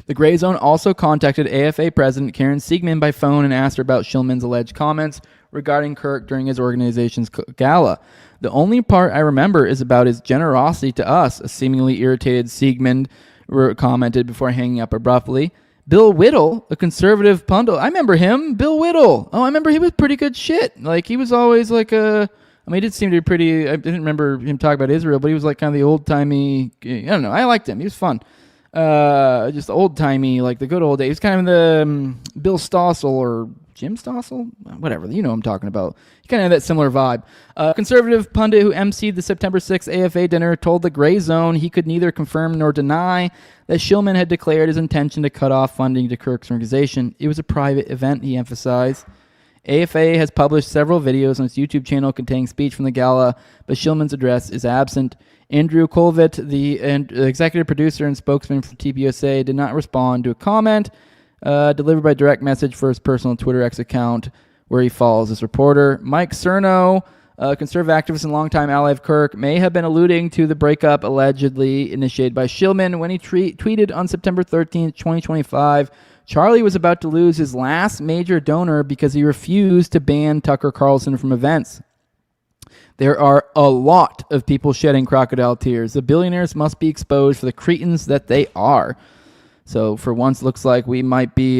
The Gray Zone also contacted AFA President Karen Siegman by phone and asked her about Shillman's alleged comments regarding Kirk during his organization's gala. The only part I remember is about his generosity to us, a seemingly irritated Siegman commented before hanging up abruptly. Bill Whittle, a conservative pundit. I remember him. Bill Whittle. Oh, I remember he was pretty good shit. Like, he was always like he did seem to be pretty, I didn't remember him talk about Israel, but he was like kind of the old-timey, I don't know, I liked him. He was fun. Just old-timey, like the good old days. He was kind of the Bill Stossel or Jim Stossel? Whatever, you know what I'm talking about. He kind of had that similar vibe. Conservative pundit who emceed the September 6th AFA dinner told the Gray Zone he could neither confirm nor deny that Shillman had declared his intention to cut off funding to Kirk's organization. It was a private event, he emphasized. AFA has published several videos on its YouTube channel containing speech from the gala, but Shillman's address is absent. Andrew Colvett, the executive producer and spokesman for TPUSA, did not respond to a comment delivered by direct message for his personal Twitter X account, where he follows this reporter. Mike Cerno, a conservative activist and longtime ally of Kirk, may have been alluding to the breakup allegedly initiated by Shillman when he tweeted on September 13th, 2025, Charlie was about to lose his last major donor because he refused to ban Tucker Carlson from events. There are a lot of people shedding crocodile tears. The billionaires must be exposed for the cretins that they are. So for once, looks like we might be,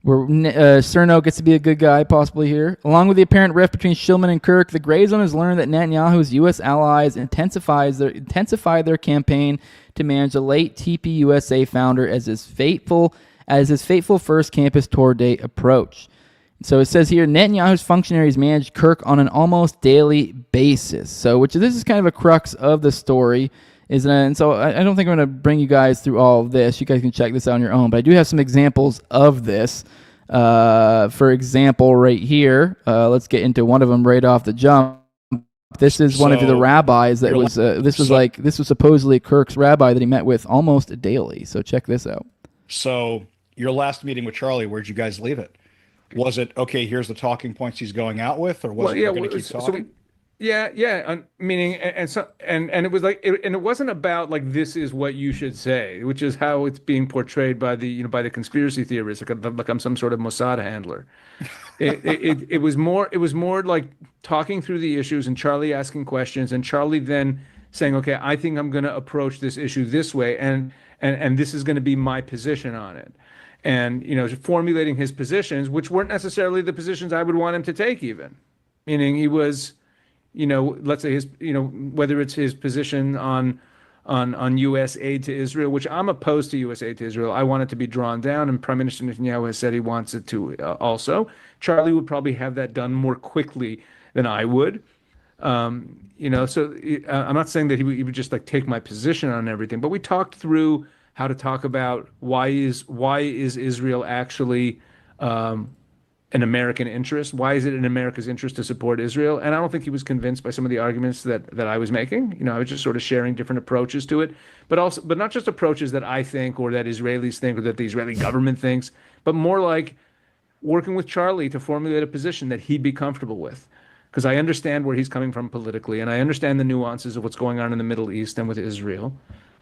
Cerno gets to be a good guy possibly here. Along with the apparent rift between Shillman and Kirk, the Gray Zone has learned that Netanyahu's U.S. allies intensify their campaign to manage the late TPUSA founder as his fateful first campus tour date approached. So it says here, Netanyahu's functionaries managed Kirk on an almost daily basis. So this is kind of a crux of the story. And so I don't think I'm going to bring you guys through all of this. You guys can check this out on your own. But I do have some examples of this. For example, right here, let's get into one of them right off the jump. This is one of the rabbis that was. This was supposedly Kirk's rabbi that he met with almost daily. So check this out. So your last meeting with Charlie, where'd you guys leave it? Was it okay? Here's the talking points he's going out with, or was it going to keep talking? Meaning, and it was like, and it wasn't about like this is what you should say, which is how it's being portrayed by the by the conspiracy theorists, like I'm some sort of Mossad handler. It was more like talking through the issues and Charlie asking questions and Charlie then saying, okay, I think I'm going to approach this issue this way, and this is going to be my position on it. And, formulating his positions, which weren't necessarily the positions I would want him to take even. Meaning he was, let's say his, whether it's his position on U.S. aid to Israel, which I'm opposed to U.S. aid to Israel. I want it to be drawn down, and Prime Minister Netanyahu has said he wants it to also. Charlie would probably have that done more quickly than I would. So I'm not saying that he would just like take my position on everything, but we talked through how to talk about why is Israel actually an American interest? Why is it in America's interest to support Israel? And I don't think he was convinced by some of the arguments that I was making. I was just sort of sharing different approaches to it, but not just approaches that I think or that Israelis think or that the Israeli government thinks, but more like working with Charlie to formulate a position that he'd be comfortable with. Because I understand where he's coming from politically, and I understand the nuances of what's going on in the Middle East and with Israel.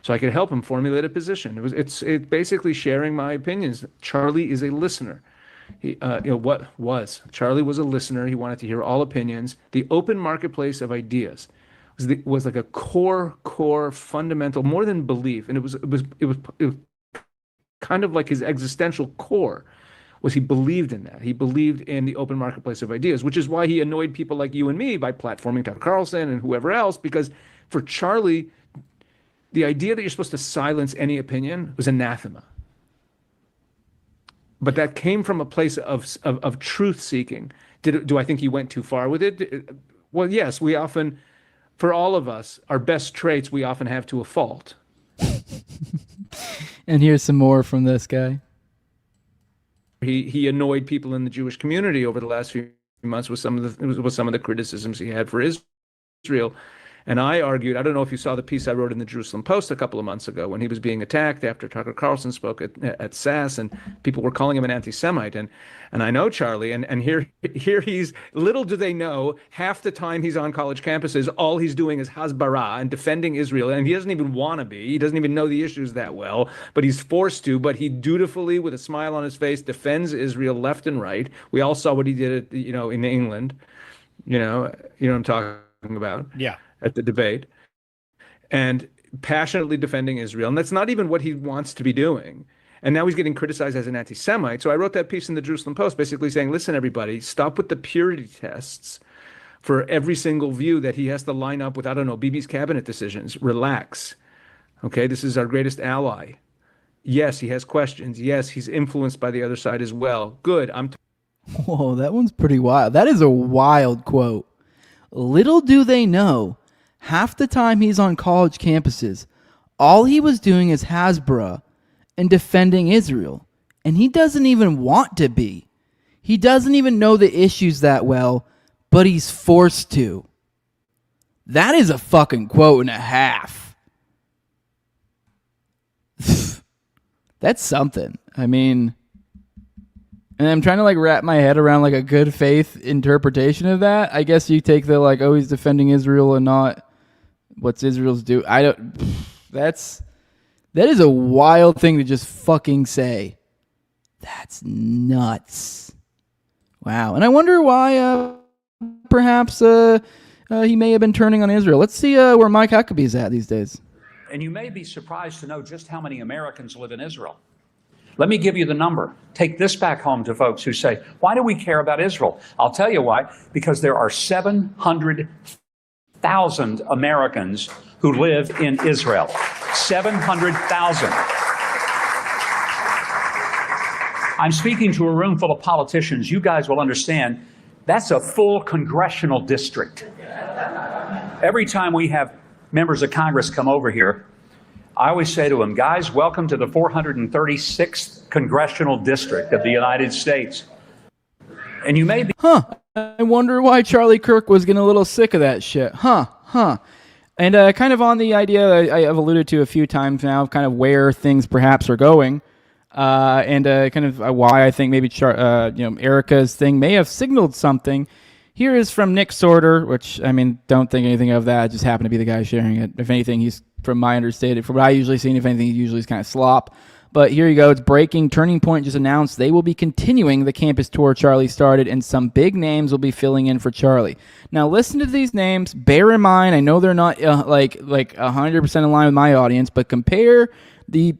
So I could help him formulate a position. It's basically sharing my opinions. Charlie is a listener. Charlie was a listener. He wanted to hear all opinions. The open marketplace of ideas was like a core fundamental, more than belief, and it was kind of like his existential core. Was he believed in that. He believed in the open marketplace of ideas, which is why he annoyed people like you and me by platforming Tucker Carlson and whoever else, because for Charlie, the idea that you're supposed to silence any opinion was anathema. But that came from a place of truth seeking. Do I think he went too far with it? Well, yes, we often, for all of us, our best traits we often have to a fault. And here's some more from this guy. He annoyed people in the Jewish community over the last few months with some of the criticisms he had for Israel. And I argued, I don't know if you saw the piece I wrote in the Jerusalem Post a couple of months ago when he was being attacked after Tucker Carlson spoke at SAS, and people were calling him an anti-Semite. And I know Charlie, and here he's, little do they know, half the time he's on college campuses, all he's doing is hasbara and defending Israel. And he doesn't even want to be. He doesn't even know the issues that well, but he's forced to. But he dutifully, with a smile on his face, defends Israel left and right. We all saw what he did, in England. You know what I'm talking about. Yeah. At the debate, and passionately defending Israel. And that's not even what he wants to be doing. And now he's getting criticized as an anti-Semite. So I wrote that piece in the Jerusalem Post basically saying, listen, everybody, stop with the purity tests for every single view that he has to line up with, I don't know, Bibi's cabinet decisions. Relax. Okay, this is our greatest ally. Yes, he has questions. Yes, he's influenced by the other side as well. Good. Whoa, that one's pretty wild. That is a wild quote. Little do they know, half the time he's on college campuses, all he was doing is Hasbara and defending Israel. And he doesn't even want to be. He doesn't even know the issues that well, but he's forced to. That is a fucking quote and a half. That's something. I mean, and I'm trying to like wrap my head around like a good faith interpretation of that. I guess you take the like, oh, he's defending Israel and not what's Israel's do. That is a wild thing to just fucking say. That's nuts. Wow. And I wonder why perhaps he may have been turning on Israel. Let's see where Mike Huckabee's at these days. And you may be surprised to know just how many Americans live in Israel. Let me give you the number. Take this back home to folks who say, why do we care about Israel? I'll tell you why. Because there are 700,000 Americans who live in Israel. 700,000. I'm speaking to a room full of politicians. You guys will understand that's a full congressional district. Every time we have members of Congress come over here, I always say to them, guys, welcome to the 436th congressional district of the United States. And you may be... I wonder why Charlie Kirk was getting a little sick of that shit. And kind of on the idea I've alluded to a few times now, kind of where things perhaps are going. And kind of why I think maybe Erica's thing may have signaled something. Here is from Nick Sorter, which, I mean, don't think anything of that. I just happened to be the guy sharing it. If anything, he's, from my understanding, from what I usually see, if anything, he usually is kind of slop. But here you go. It's breaking. Turning Point just announced they will be continuing the campus tour Charlie started, and some big names will be filling in for Charlie. Now, listen to these names. Bear in mind, I know they're not like 100% in line with my audience, but compare the...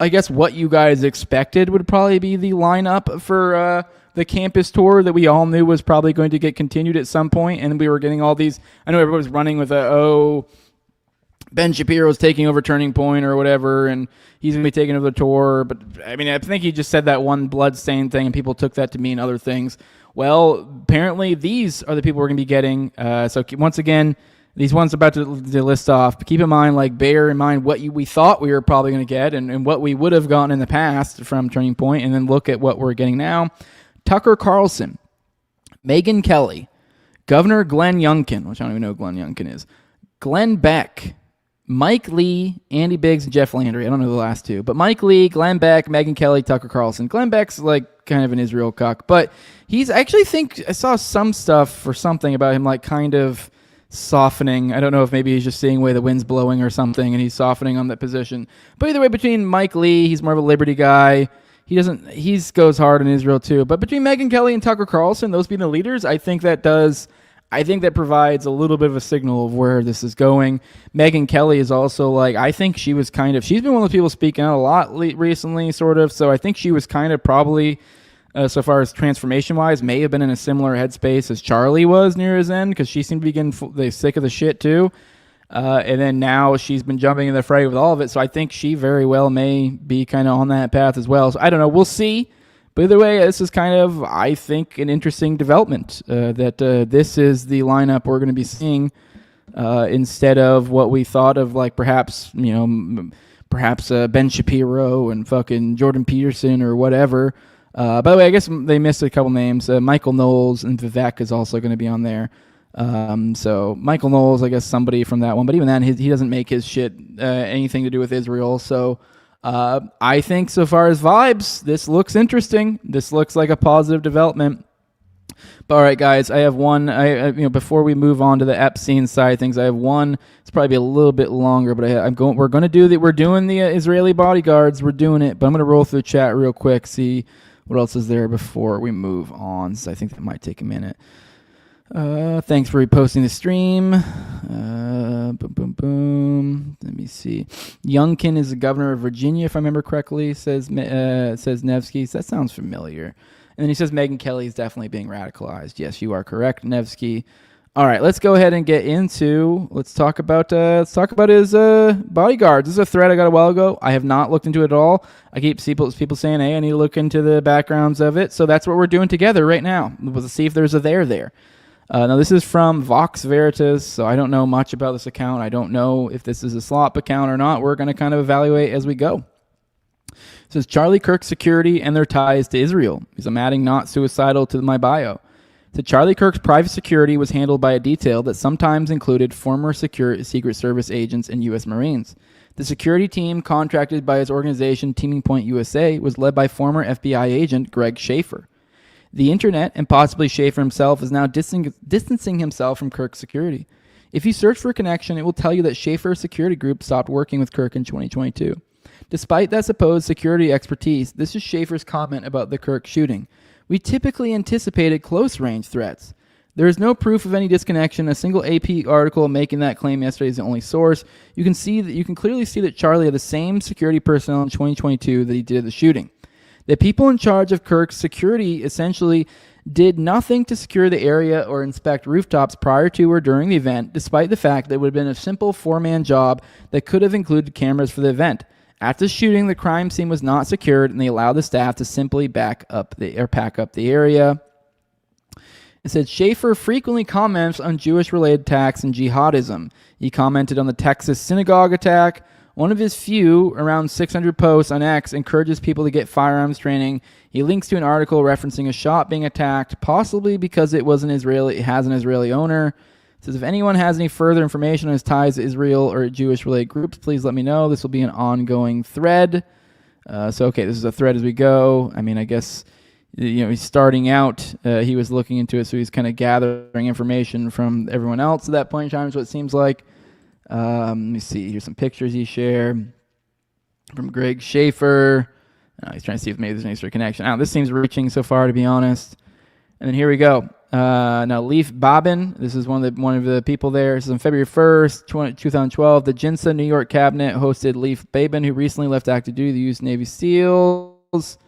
I guess what you guys expected would probably be the lineup for the campus tour that we all knew was probably going to get continued at some point, and we were getting all these. I know everybody was running with Ben Shapiro's taking over Turning Point or whatever, and he's going to be taking over the tour. But I mean, I think he just said that one bloodstained thing, and people took that to mean other things. Well, apparently these are the people we're going to be getting. So once again, these ones about to list off, but keep in mind, bear in mind what we thought we were probably going to get and what we would have gotten in the past from Turning Point, and then look at what we're getting now. Tucker Carlson, Megyn Kelly, Governor Glenn Youngkin, which I don't even know who Glenn Youngkin is, Glenn Beck, Mike Lee, Andy Biggs, and Jeff Landry. I don't know the last two, but Mike Lee, Glenn Beck, Megyn Kelly, Tucker Carlson. Glenn Beck's kind of an Israel cuck, but he's I actually think I saw some stuff or something about him kind of softening. I don't know if maybe he's just seeing the way the wind's blowing or something, and he's softening on that position. But either way, between Mike Lee, he's more of a liberty guy. He goes hard in Israel too. But between Megyn Kelly and Tucker Carlson, those being the leaders, I think that provides a little bit of a signal of where this is going. Megyn Kelly is also I think she's been one of the people speaking out a lot recently, sort of. So I think she was kind of probably, so far as transformation-wise, may have been in a similar headspace as Charlie was near his end, because she seemed to be getting sick of the shit too. And then now she's been jumping in the fray with all of it, so I think she very well may be kind of on that path as well. So I don't know. We'll see. But either way, this is kind of, I think, an interesting development, that this is the lineup we're going to be seeing instead of what we thought of, perhaps Ben Shapiro and fucking Jordan Peterson or whatever. By the way, I guess they missed a couple names. Michael Knowles and Vivek is also going to be on there. So Michael Knowles, I guess somebody from that one. But even then, he doesn't make his shit anything to do with Israel. So I think so far as vibes, this looks interesting. This looks like a positive development. But all right, guys, I have one. Before we move on to the Epstein side of things, I have one. It's probably a little bit longer, but we're going to do that. We're doing the Israeli bodyguards. We're doing it. But I'm going to roll through the chat real quick, see what else is there before we move on. So I think that might take a minute. Thanks for reposting the stream. Let me see. Youngkin is the governor of Virginia, if I remember correctly, says Nevsky. So that sounds familiar. And then he says Megyn Kelly is definitely being radicalized. Yes, you are correct, Nevsky. All right, let's go ahead and get into. Let's talk about his bodyguards. This is a thread I got a while ago. I have not looked into it at all. I keep people saying, "Hey, I need to look into the backgrounds of it." So that's what we're doing together right now. We'll see if there's a there. Now this is from Vox Veritas, so I don't know much about this account. I don't know if this is a slop account or not. We're going to kind of evaluate as we go. It says Charlie Kirk security and their ties to Israel. Because I'm adding not suicidal to my bio. So Charlie Kirk's private security was handled by a detail that sometimes included former Secret Service agents and U.S. Marines. The security team contracted by his organization Teaming Point USA was led by former FBI agent Greg Schaefer. The internet, and possibly Schaefer himself, is now distancing himself from Kirk's security. If you search for a connection, it will tell you that Schaefer's security group stopped working with Kirk in 2022. Despite that supposed security expertise, this is Schaefer's comment about the Kirk shooting. We typically anticipated close-range threats. There is no proof of any disconnection. A single AP article making that claim yesterday is the only source. You can clearly see that Charlie had the same security personnel in 2022 that he did at the shooting. The people in charge of Kirk's security essentially did nothing to secure the area or inspect rooftops prior to or during the event, despite the fact that it would have been a simple 4-man job that could have included cameras for the event. After shooting, the crime scene was not secured, and they allowed the staff to simply pack up the area. It said Schaefer frequently comments on Jewish-related attacks and jihadism. He commented on the Texas synagogue attack. One of his few, around 600 posts on X, encourages people to get firearms training. He links to an article referencing a shop being attacked, possibly because it has an Israeli owner. It says, if anyone has any further information on his ties to Israel or Jewish-related groups, please let me know. This will be an ongoing thread. Okay, this is a thread as we go. I mean, I guess, he's starting out. He was looking into it, so he's kind of gathering information from everyone else at that point in time, is what it seems like. Let me see. Here's some pictures he shared from Greg Schaefer. He's trying to see if maybe there's any sort of connection. This seems reaching so far, to be honest. And then here we go. Now, Leif Babin, this is one of the people there. This is on February 1st, 2012. The GINSA New York cabinet hosted Leif Babin, who recently left active duty to the U.S. Navy SEALs.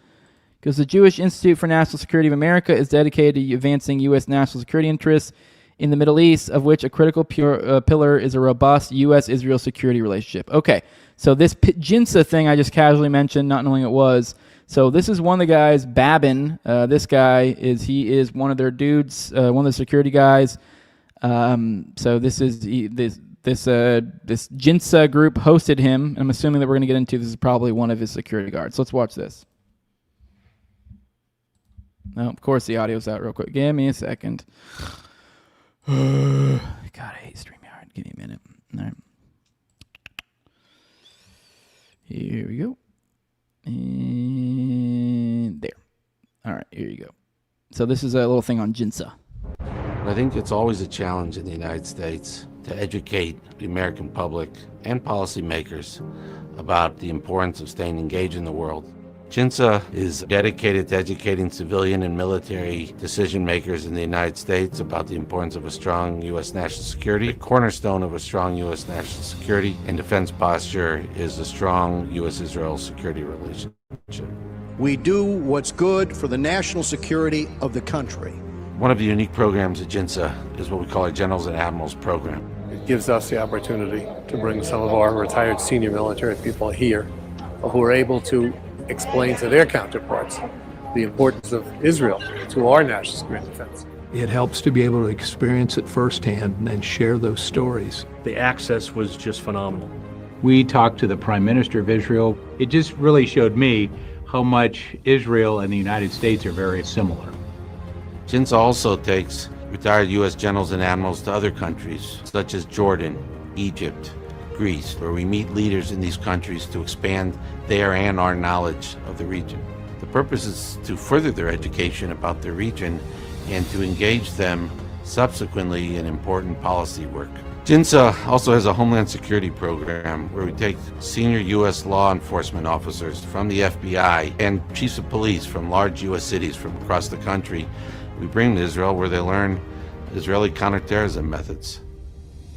Because the Jewish Institute for National Security of America is dedicated to advancing U.S. national security interests in the Middle East, of which a critical pillar is a robust U.S.-Israel security relationship. Okay, so this GINSA thing I just casually mentioned, not knowing it was. So this is one of the guys, Babin. This guy is one of their dudes, one of the security guys. So this is this GINSA group hosted him. I'm assuming that we're going to get into this is probably one of his security guards. So let's watch this. Oh, of course the audio's out real quick. Give me a second. God, I hate StreamYard. Give me a minute. All right. Here we go. And there. All right, here you go. So this is a little thing on GINSA. I think it's always a challenge in the United States to educate the American public and policymakers about the importance of staying engaged in the world. GINSA is dedicated to educating civilian and military decision makers in the United States about the importance of a strong U.S. national security. The cornerstone of a strong U.S. national security and defense posture is a strong U.S.-Israel security relationship. We do what's good for the national security of the country. One of the unique programs at GINSA is what we call our Generals and Admirals program. It gives us the opportunity to bring some of our retired senior military people here who are able to explain to their counterparts the importance of Israel to our national security and defense. It helps to be able to experience it firsthand and then share those stories. The access was just phenomenal. We talked to the Prime Minister of Israel. It just really showed me how much Israel and the United States are very similar. GINSA also takes retired U.S. generals and admirals to other countries, such as Jordan, Egypt, Greece, where we meet leaders in these countries to expand their and our knowledge of the region. The purpose is to further their education about their region and to engage them subsequently in important policy work. GINSA also has a Homeland Security program where we take senior U.S. law enforcement officers from the FBI and chiefs of police from large U.S. cities from across the country. We bring them to Israel where they learn Israeli counterterrorism methods.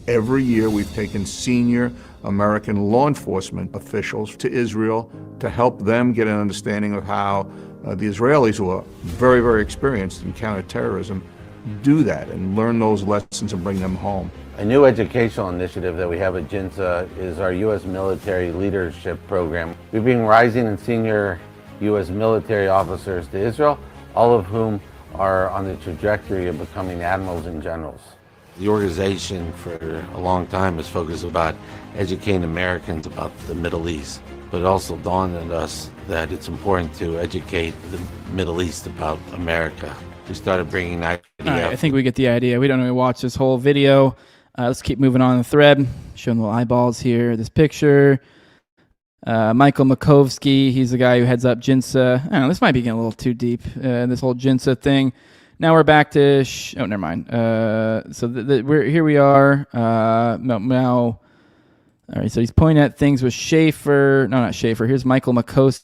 Every year we've taken senior American law enforcement officials to Israel to help them get an understanding of how the Israelis, who are very, very experienced in counterterrorism, do that and learn those lessons and bring them home. A new educational initiative that we have at GINSA is our U.S. military leadership program. We bring rising and senior U.S. military officers to Israel, all of whom are on the trajectory of becoming admirals and generals. The organization for a long time has focused about educating Americans about the Middle East, but it also dawned on us that it's important to educate the Middle East about America. We started bringing that idea. All right, I think we get the idea. We don't really watch this whole video. Let's keep moving on the thread. Showing little eyeballs here. This picture. Michael Makovsky, he's the guy who heads up GINSA. I don't know, this might be getting a little too deep, this whole GINSA thing. Now we're back to, oh, never mind. So here we are. Now, all right, so he's pointing at things with Schaefer. No, not Schaefer. Here's Michael Makovsky,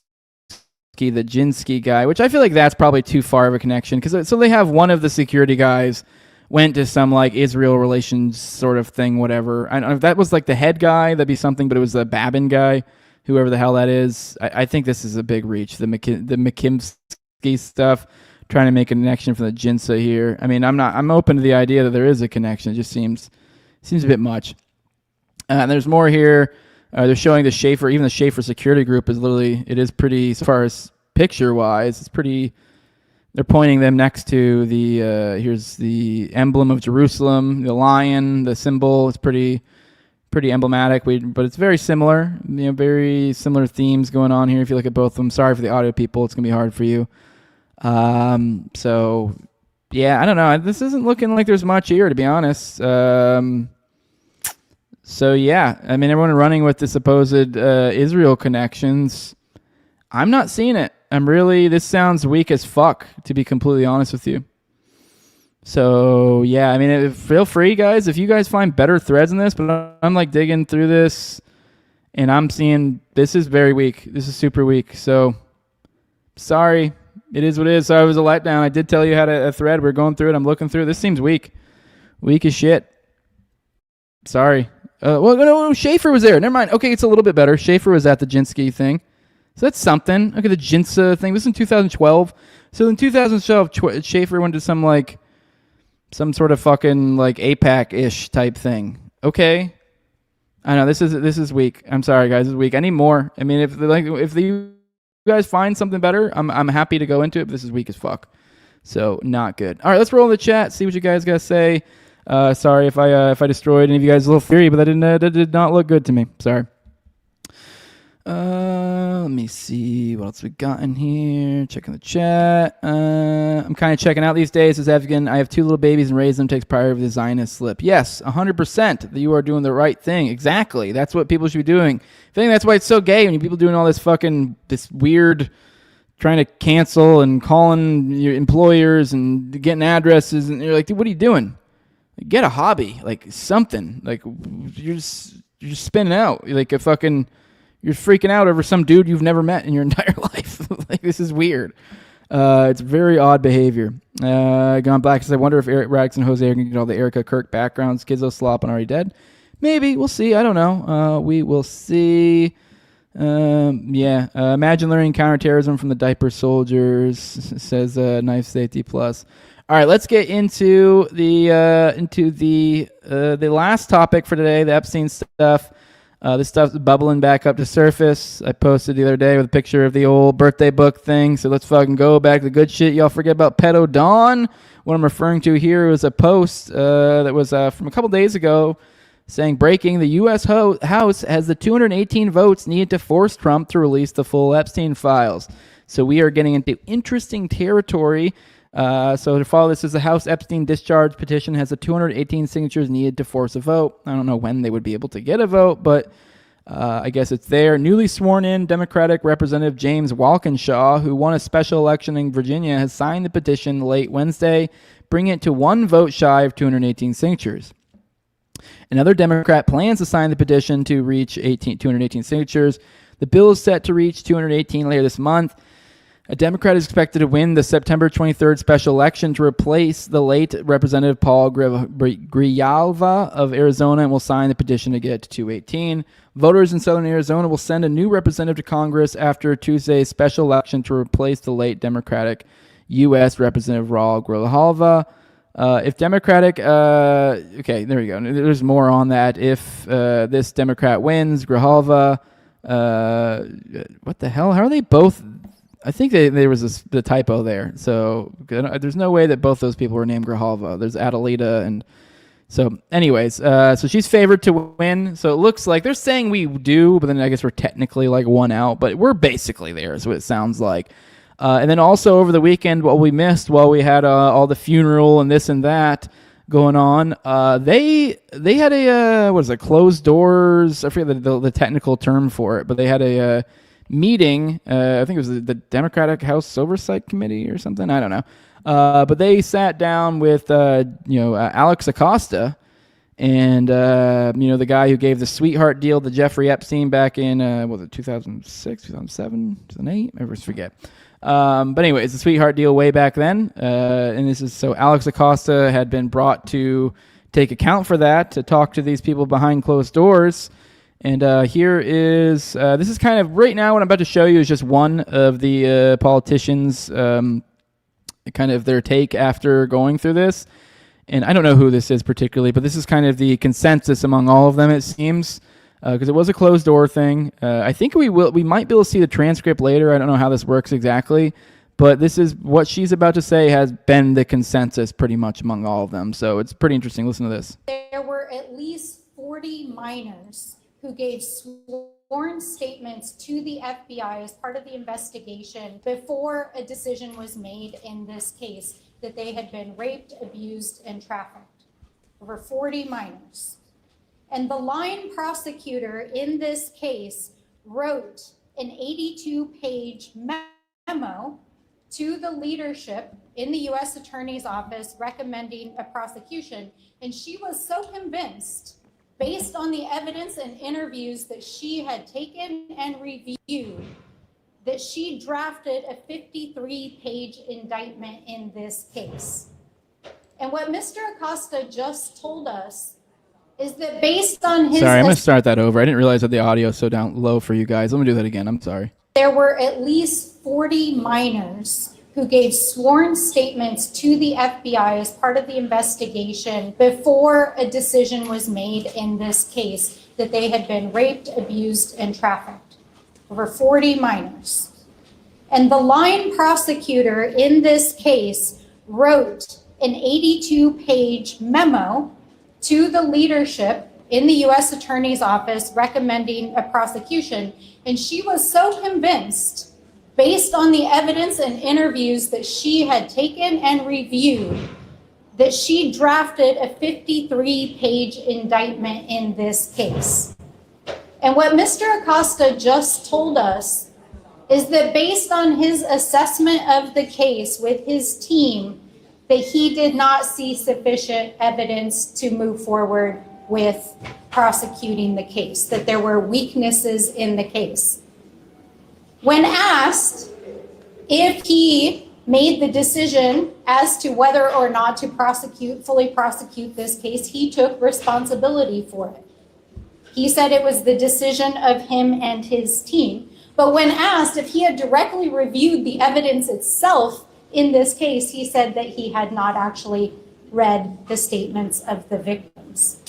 the Jinsky guy, which I feel like that's probably too far of a connection. So they have one of the security guys went to some like Israel relations sort of thing, whatever. I don't know if that was like the head guy, that'd be something, but it was the Babin guy, whoever the hell that is. I think this is a big reach, the McKimsky stuff. trying to make a connection from the Jinsa here. I mean, I'm open to the idea that there is a connection. It just seems a bit much. And there's more here. They're showing the Schaefer, even the Schaefer security group it is pretty, as far as picture-wise, it's pretty, they're pointing them next to the, here's the emblem of Jerusalem, the lion, the symbol. It's pretty emblematic, but it's very similar, very similar themes going on here. If you look at both of them, sorry for the audio people, it's going to be hard for you. So, yeah, I don't know. This isn't looking like there's much here, to be honest. So, yeah, I mean, everyone running with the supposed Israel connections, I'm not seeing it. This sounds weak as fuck, to be completely honest with you. So, yeah, I mean, feel free, guys, if you guys find better threads in this, but I'm like digging through this, and I'm seeing this is very weak. This is super weak. So, sorry. It is what it is. So, it was a letdown. I did tell you how to a thread. We're going through it. I'm looking through it. This seems weak. Weak as shit. Sorry. Well, no, Schaefer was there. Never mind. Okay, it's a little bit better. Schaefer was at the Jinsky thing. So that's something. Look at the Jinsa thing. This is in 2012. So in 2012, Schaefer went to some sort of fucking like APAC-ish type thing. Okay. I know this is weak. I'm sorry, guys. This is weak. I need more. I mean, if you guys find something better, I'm happy to go into it. But this is weak as fuck. So not good. All right, let's roll in the chat. See what you guys gotta say. Sorry if I destroyed any of you guys' little theory, but that did not look good to me. Sorry. Let me see what else we got in here. Checking the chat. I'm kind of checking out these days. As Afghan, I have 2 little babies and raising them takes priority of the Zionist slip. Yes, 100% that you are doing the right thing. Exactly. That's what people should be doing. I think that's why it's so gay when people doing all this weird trying to cancel and calling your employers and getting addresses, and you're like, dude, what are you doing? Get a hobby, like something. Like you're just spinning out, like you're freaking out over some dude you've never met in your entire life. Like this is weird. It's very odd behavior. Gone Black says, I wonder if Eric Rags and Jose are going to get all the Erica Kirk backgrounds. Schizo Slop and Already Dead. Maybe we'll see. I don't know. We will see. Imagine learning counterterrorism from the diaper soldiers, says Knife Safety Plus. All right, let's get into the last topic for today, the Epstein stuff. This stuff's bubbling back up to surface. I posted the other day with a picture of the old birthday book thing. So let's fucking go back to the good shit. Y'all forget about Pedo Dawn. What I'm referring to here was a post that was from a couple days ago saying, breaking, the U.S. House has the 218 votes needed to force Trump to release the full Epstein files. So we are getting into interesting territory. So to follow this is the House Epstein discharge petition has the 218 signatures needed to force a vote. I don't know when they would be able to get a vote, but I guess it's there. Newly sworn in Democratic Representative James Walkinshaw, who won a special election in Virginia, has signed the petition late Wednesday, bringing it to 1 vote shy of 218 signatures. Another Democrat plans to sign the petition to reach 218 signatures. The bill is set to reach 218 later this month. A Democrat is expected to win the September 23rd special election to replace the late Representative Paul Grijalva of Arizona and will sign the petition to get to 218. Voters in southern Arizona will send a new representative to Congress after Tuesday's special election to replace the late Democratic U.S. Representative Raul Grijalva. If Democratic, okay, there we go. There's more on that. If this Democrat wins, Grijalva, what the hell? How are they both? I think there was the typo there. So there's no way that both those people were named Grijalva. There's Adelita. And so anyways, so she's favored to win. So it looks like they're saying we do, but then I guess we're technically like one out, but we're basically there is what it sounds like. And then also over the weekend, what we missed while we had all the funeral and this and that going on, they had a, closed doors? I forget the technical term for it, but they had a meeting. I think it was the Democratic House Oversight Committee or something. I don't know. But they sat down with, Alex Acosta and, the guy who gave the sweetheart deal to Jeffrey Epstein back in, 2006, 2007, 2008? I always forget. But anyways, the sweetheart deal way back then. And this is, so Alex Acosta had been brought to take account for that, to talk to these people behind closed doors. And here is, this is kind of, right now what I'm about to show you is just one of the politicians' kind of their take after going through this. And I don't know who this is particularly, but this is kind of the consensus among all of them, it seems, because it was a closed door thing. I think we might be able to see the transcript later. I don't know how this works exactly, but this is what she's about to say has been the consensus pretty much among all of them. So it's pretty interesting. Listen to this. There were at least 40 minors who gave sworn statements to the FBI as part of the investigation before a decision was made in this case that they had been raped, abused, and trafficked. Over 40 minors. And the line prosecutor in this case wrote an 82-page memo to the leadership in the U.S. Attorney's Office recommending a prosecution. And she was so convinced, based on the evidence and interviews that she had taken and reviewed, that she drafted a 53-page indictment in this case. And what Mr. Acosta just told us is that based on his... Sorry, I'm going to start that over. I didn't realize that the audio is so down low for you guys. Let me do that again. I'm sorry. There were at least 40 minors who gave sworn statements to the FBI as part of the investigation before a decision was made in this case that they had been raped, abused, and trafficked. Over 40 minors. And the line prosecutor in this case wrote an 82-page memo to the leadership in the U.S. Attorney's Office recommending a prosecution. And she was so convinced, based on the evidence and interviews that she had taken and reviewed, that she drafted a 53-page indictment in this case. And what Mr. Acosta just told us is that based on his assessment of the case with his team, that he did not see sufficient evidence to move forward with prosecuting the case, that there were weaknesses in the case. When asked if he made the decision as to whether or not to fully prosecute this case, he took responsibility for it. He said it was the decision of him and his team. But when asked if he had directly reviewed the evidence itself in this case, he said that he had not actually read the statements of the victims.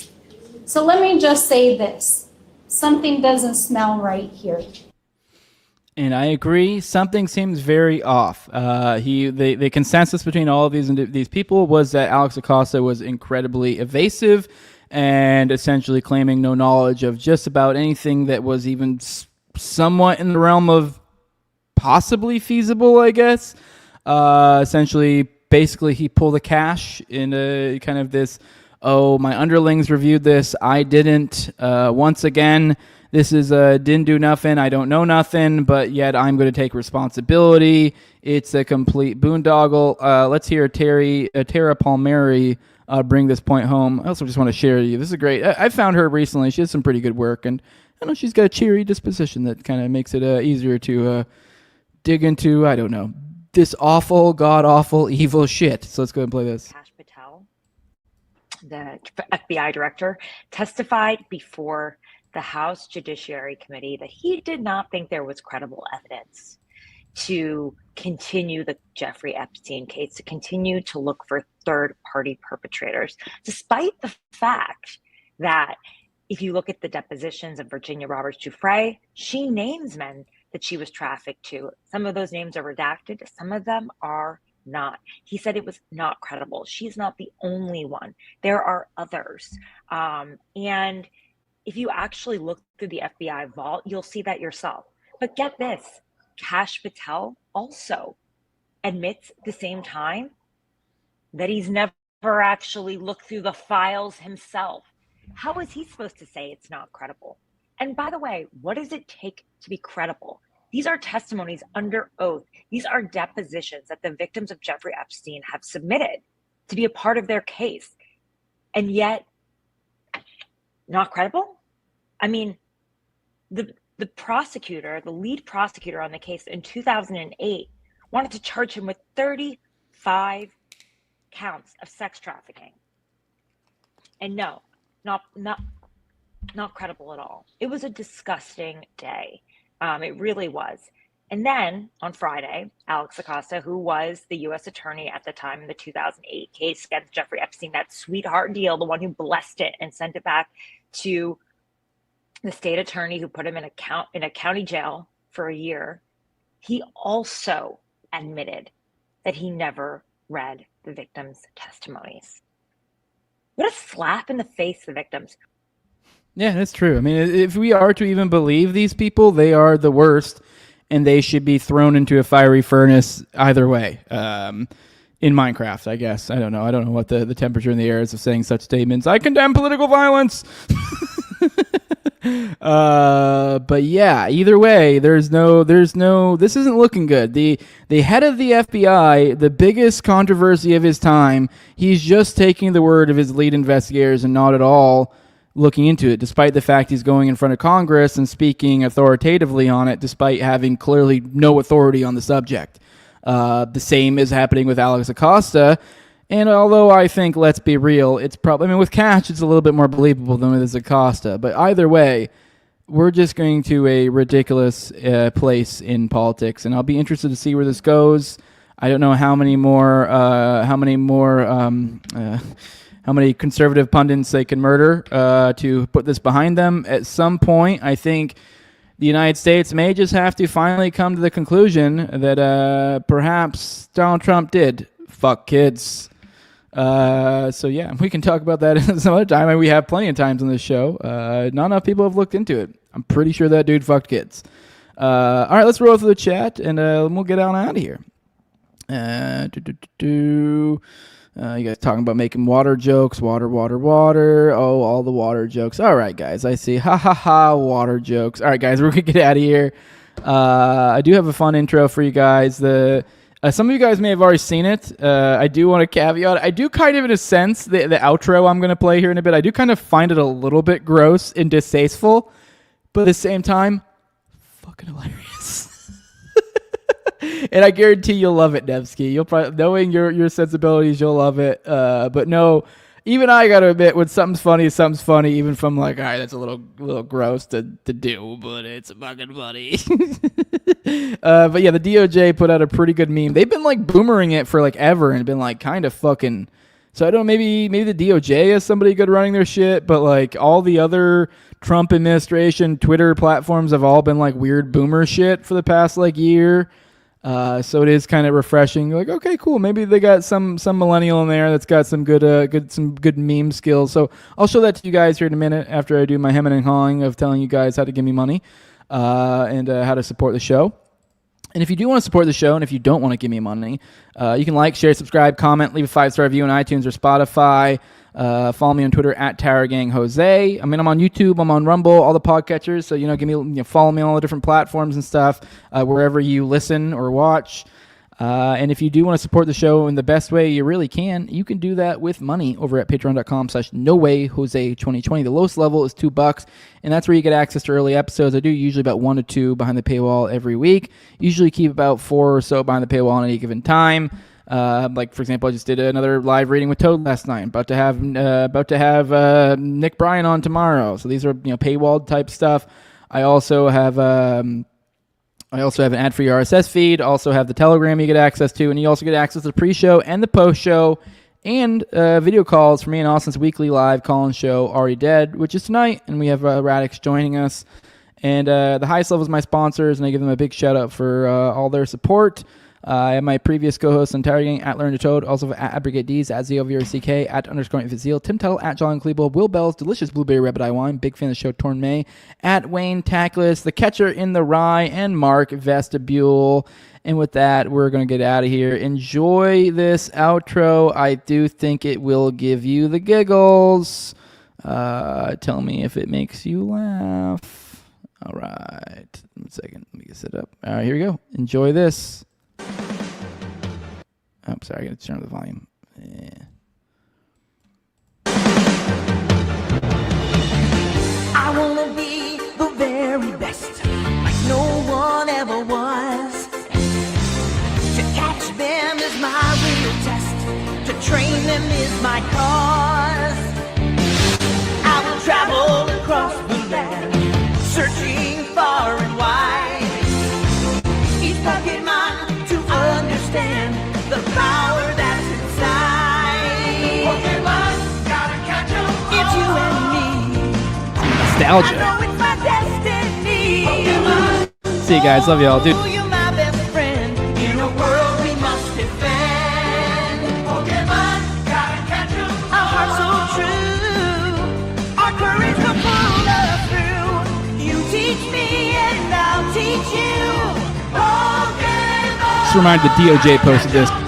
So let me just say this. Something doesn't smell right here. And I agree. Something seems very off. The consensus between all of these people was that Alex Acosta was incredibly evasive and essentially claiming no knowledge of just about anything that was even somewhat in the realm of possibly feasible, I guess. Essentially, basically, he pulled the cash in a kind of this, oh, my underlings reviewed this, I didn't. Once again, this is didn't do nothing, I don't know nothing, but yet I'm going to take responsibility. It's a complete boondoggle. Let's hear Tara Palmieri bring this point home. I also just want to share with you. This is great. I found her recently. She has some pretty good work, and I know she's got a cheery disposition that kind of makes it easier to dig into, I don't know, this awful, god-awful, evil shit. So let's go ahead and play this. Kash Patel, the FBI director, testified before the House Judiciary Committee that he did not think there was credible evidence to continue the Jeffrey Epstein case, to continue to look for third-party perpetrators, despite the fact that if you look at the depositions of Virginia Roberts Giuffre, she names men that she was trafficked to. Some of those names are redacted, some of them are not. He said it was not credible. She's not the only one. There are others. And if you actually look through the FBI vault, you'll see that yourself. But get this, Kash Patel also admits at the same time that he's never actually looked through the files himself. How is he supposed to say it's not credible? And by the way, what does it take to be credible? These are testimonies under oath. These are depositions that the victims of Jeffrey Epstein have submitted to be a part of their case. And yet, not credible? I mean, the prosecutor, the lead prosecutor on the case in 2008, wanted to charge him with 35 counts of sex trafficking. And no, not credible at all. It was a disgusting day. It really was. And then on Friday, Alex Acosta, who was the U.S. attorney at the time in the 2008 case against Jeffrey Epstein, that sweetheart deal, the one who blessed it and sent it back to the state attorney who put him in a county jail for a year, he also admitted that he never read the victims' testimonies. What a slap in the face to the victims. Yeah, that's true. I mean, if we are to even believe these people, they are the worst, and they should be thrown into a fiery furnace either way. In Minecraft, I guess. I don't know. I don't know what the temperature in the air is of saying such statements. I condemn political violence. But yeah, either way, this isn't looking good. The head of the FBI, the biggest controversy of his time, he's just taking the word of his lead investigators and not at all looking into it, despite the fact he's going in front of Congress and speaking authoritatively on it, despite having clearly no authority on the subject. The same is happening with Alex Acosta. And although I think, let's be real, it's probably, with Cash, it's a little bit more believable than with Acosta. But either way, we're just going to a ridiculous place in politics. And I'll be interested to see where this goes. I don't know how many conservative pundits they can murder to put this behind them. At some point, I think the United States may just have to finally come to the conclusion that perhaps Donald Trump did fuck kids. So yeah, we can talk about that some other time. And we have plenty of times on this show. Not enough people have looked into it. I'm pretty sure that dude fucked kids. All right, let's roll through the chat and we'll get on out of here. You guys talking about making water jokes, water. Oh, all the water jokes. All right, guys, I see. Ha ha ha, water jokes. All right, guys, we're gonna get out of here. I do have a fun intro for you guys. Some of you guys may have already seen it. I do want to caveat. I do kind of, in a sense, the outro I'm going to play here in a bit, I do kind of find it a little bit gross and distasteful, but at the same time, fucking hilarious. And I guarantee you'll love it, Nevsky. You'll probably, knowing your sensibilities, you'll love it. But no, even I got to admit, when something's funny, even from like, all right, that's a little gross to do, but it's fucking funny. But yeah, the DOJ put out a pretty good meme. They've been like boomering it for like ever and been like kind of fucking. So I don't know, maybe the DOJ has somebody good running their shit, but like all the other Trump administration Twitter platforms have all been like weird boomer shit for the past like year. So it is kind of refreshing. You're like, okay, cool. Maybe they got some millennial in there that's got some good meme skills. So I'll show that to you guys here in a minute after I do my hemming and hawing of telling you guys how to give me money, and how to support the show. And if you do want to support the show, and if you don't want to give me money, you can like, share, subscribe, comment, leave a 5-star review on iTunes or Spotify. Follow me on Twitter at TowerGangJose. I mean, I'm on YouTube, I'm on Rumble, all the podcatchers. So, follow me on all the different platforms and stuff, wherever you listen or watch. And if you do want to support the show in the best way you really can, you can do that with money over at patreon.com/NoWayJose2020. The lowest level is $2, and that's where you get access to early episodes. I do usually about 1 to 2 behind the paywall every week. Usually keep about 4 or so behind the paywall on any given time. Like for example, I just did another live reading with Toad last night. About to have Nick Bryan on tomorrow. So these are paywall type stuff. I also have an ad-free RSS feed. Also have the Telegram you get access to, and you also get access to the pre-show and the post-show, and video calls for me and Austin's weekly live call-in show, Already Dead, which is tonight, and we have Radix joining us. And the highest level is my sponsors, and I give them a big shout-out for all their support. I have my previous co-hosts on Tower Gang at Learn to Toad, also at Brigade D's, at ZOVRCK, at _Infantzeal, Tim Tuttle, at John Klebold, Will Bell's Delicious Blueberry Rabbit Eye Wine, big fan of the show, Torn May, at Wayne Tackless, The Catcher in the Rye, and Mark Vestibule. And with that, we're going to get out of here. Enjoy this outro. I do think it will give you the giggles. Tell me if it makes you laugh. All right. 1 second. Let me get set up. All right, here we go. Enjoy this. Oh, sorry, I got to turn up the volume. Yeah. I want to be the very best, like no one ever was. To catch them is my real test, to train them is my cause. I will travel across the land, searching far and wide. nostalgia. See you guys. Love y'all, dude. Just a reminder, the DOJ posted this.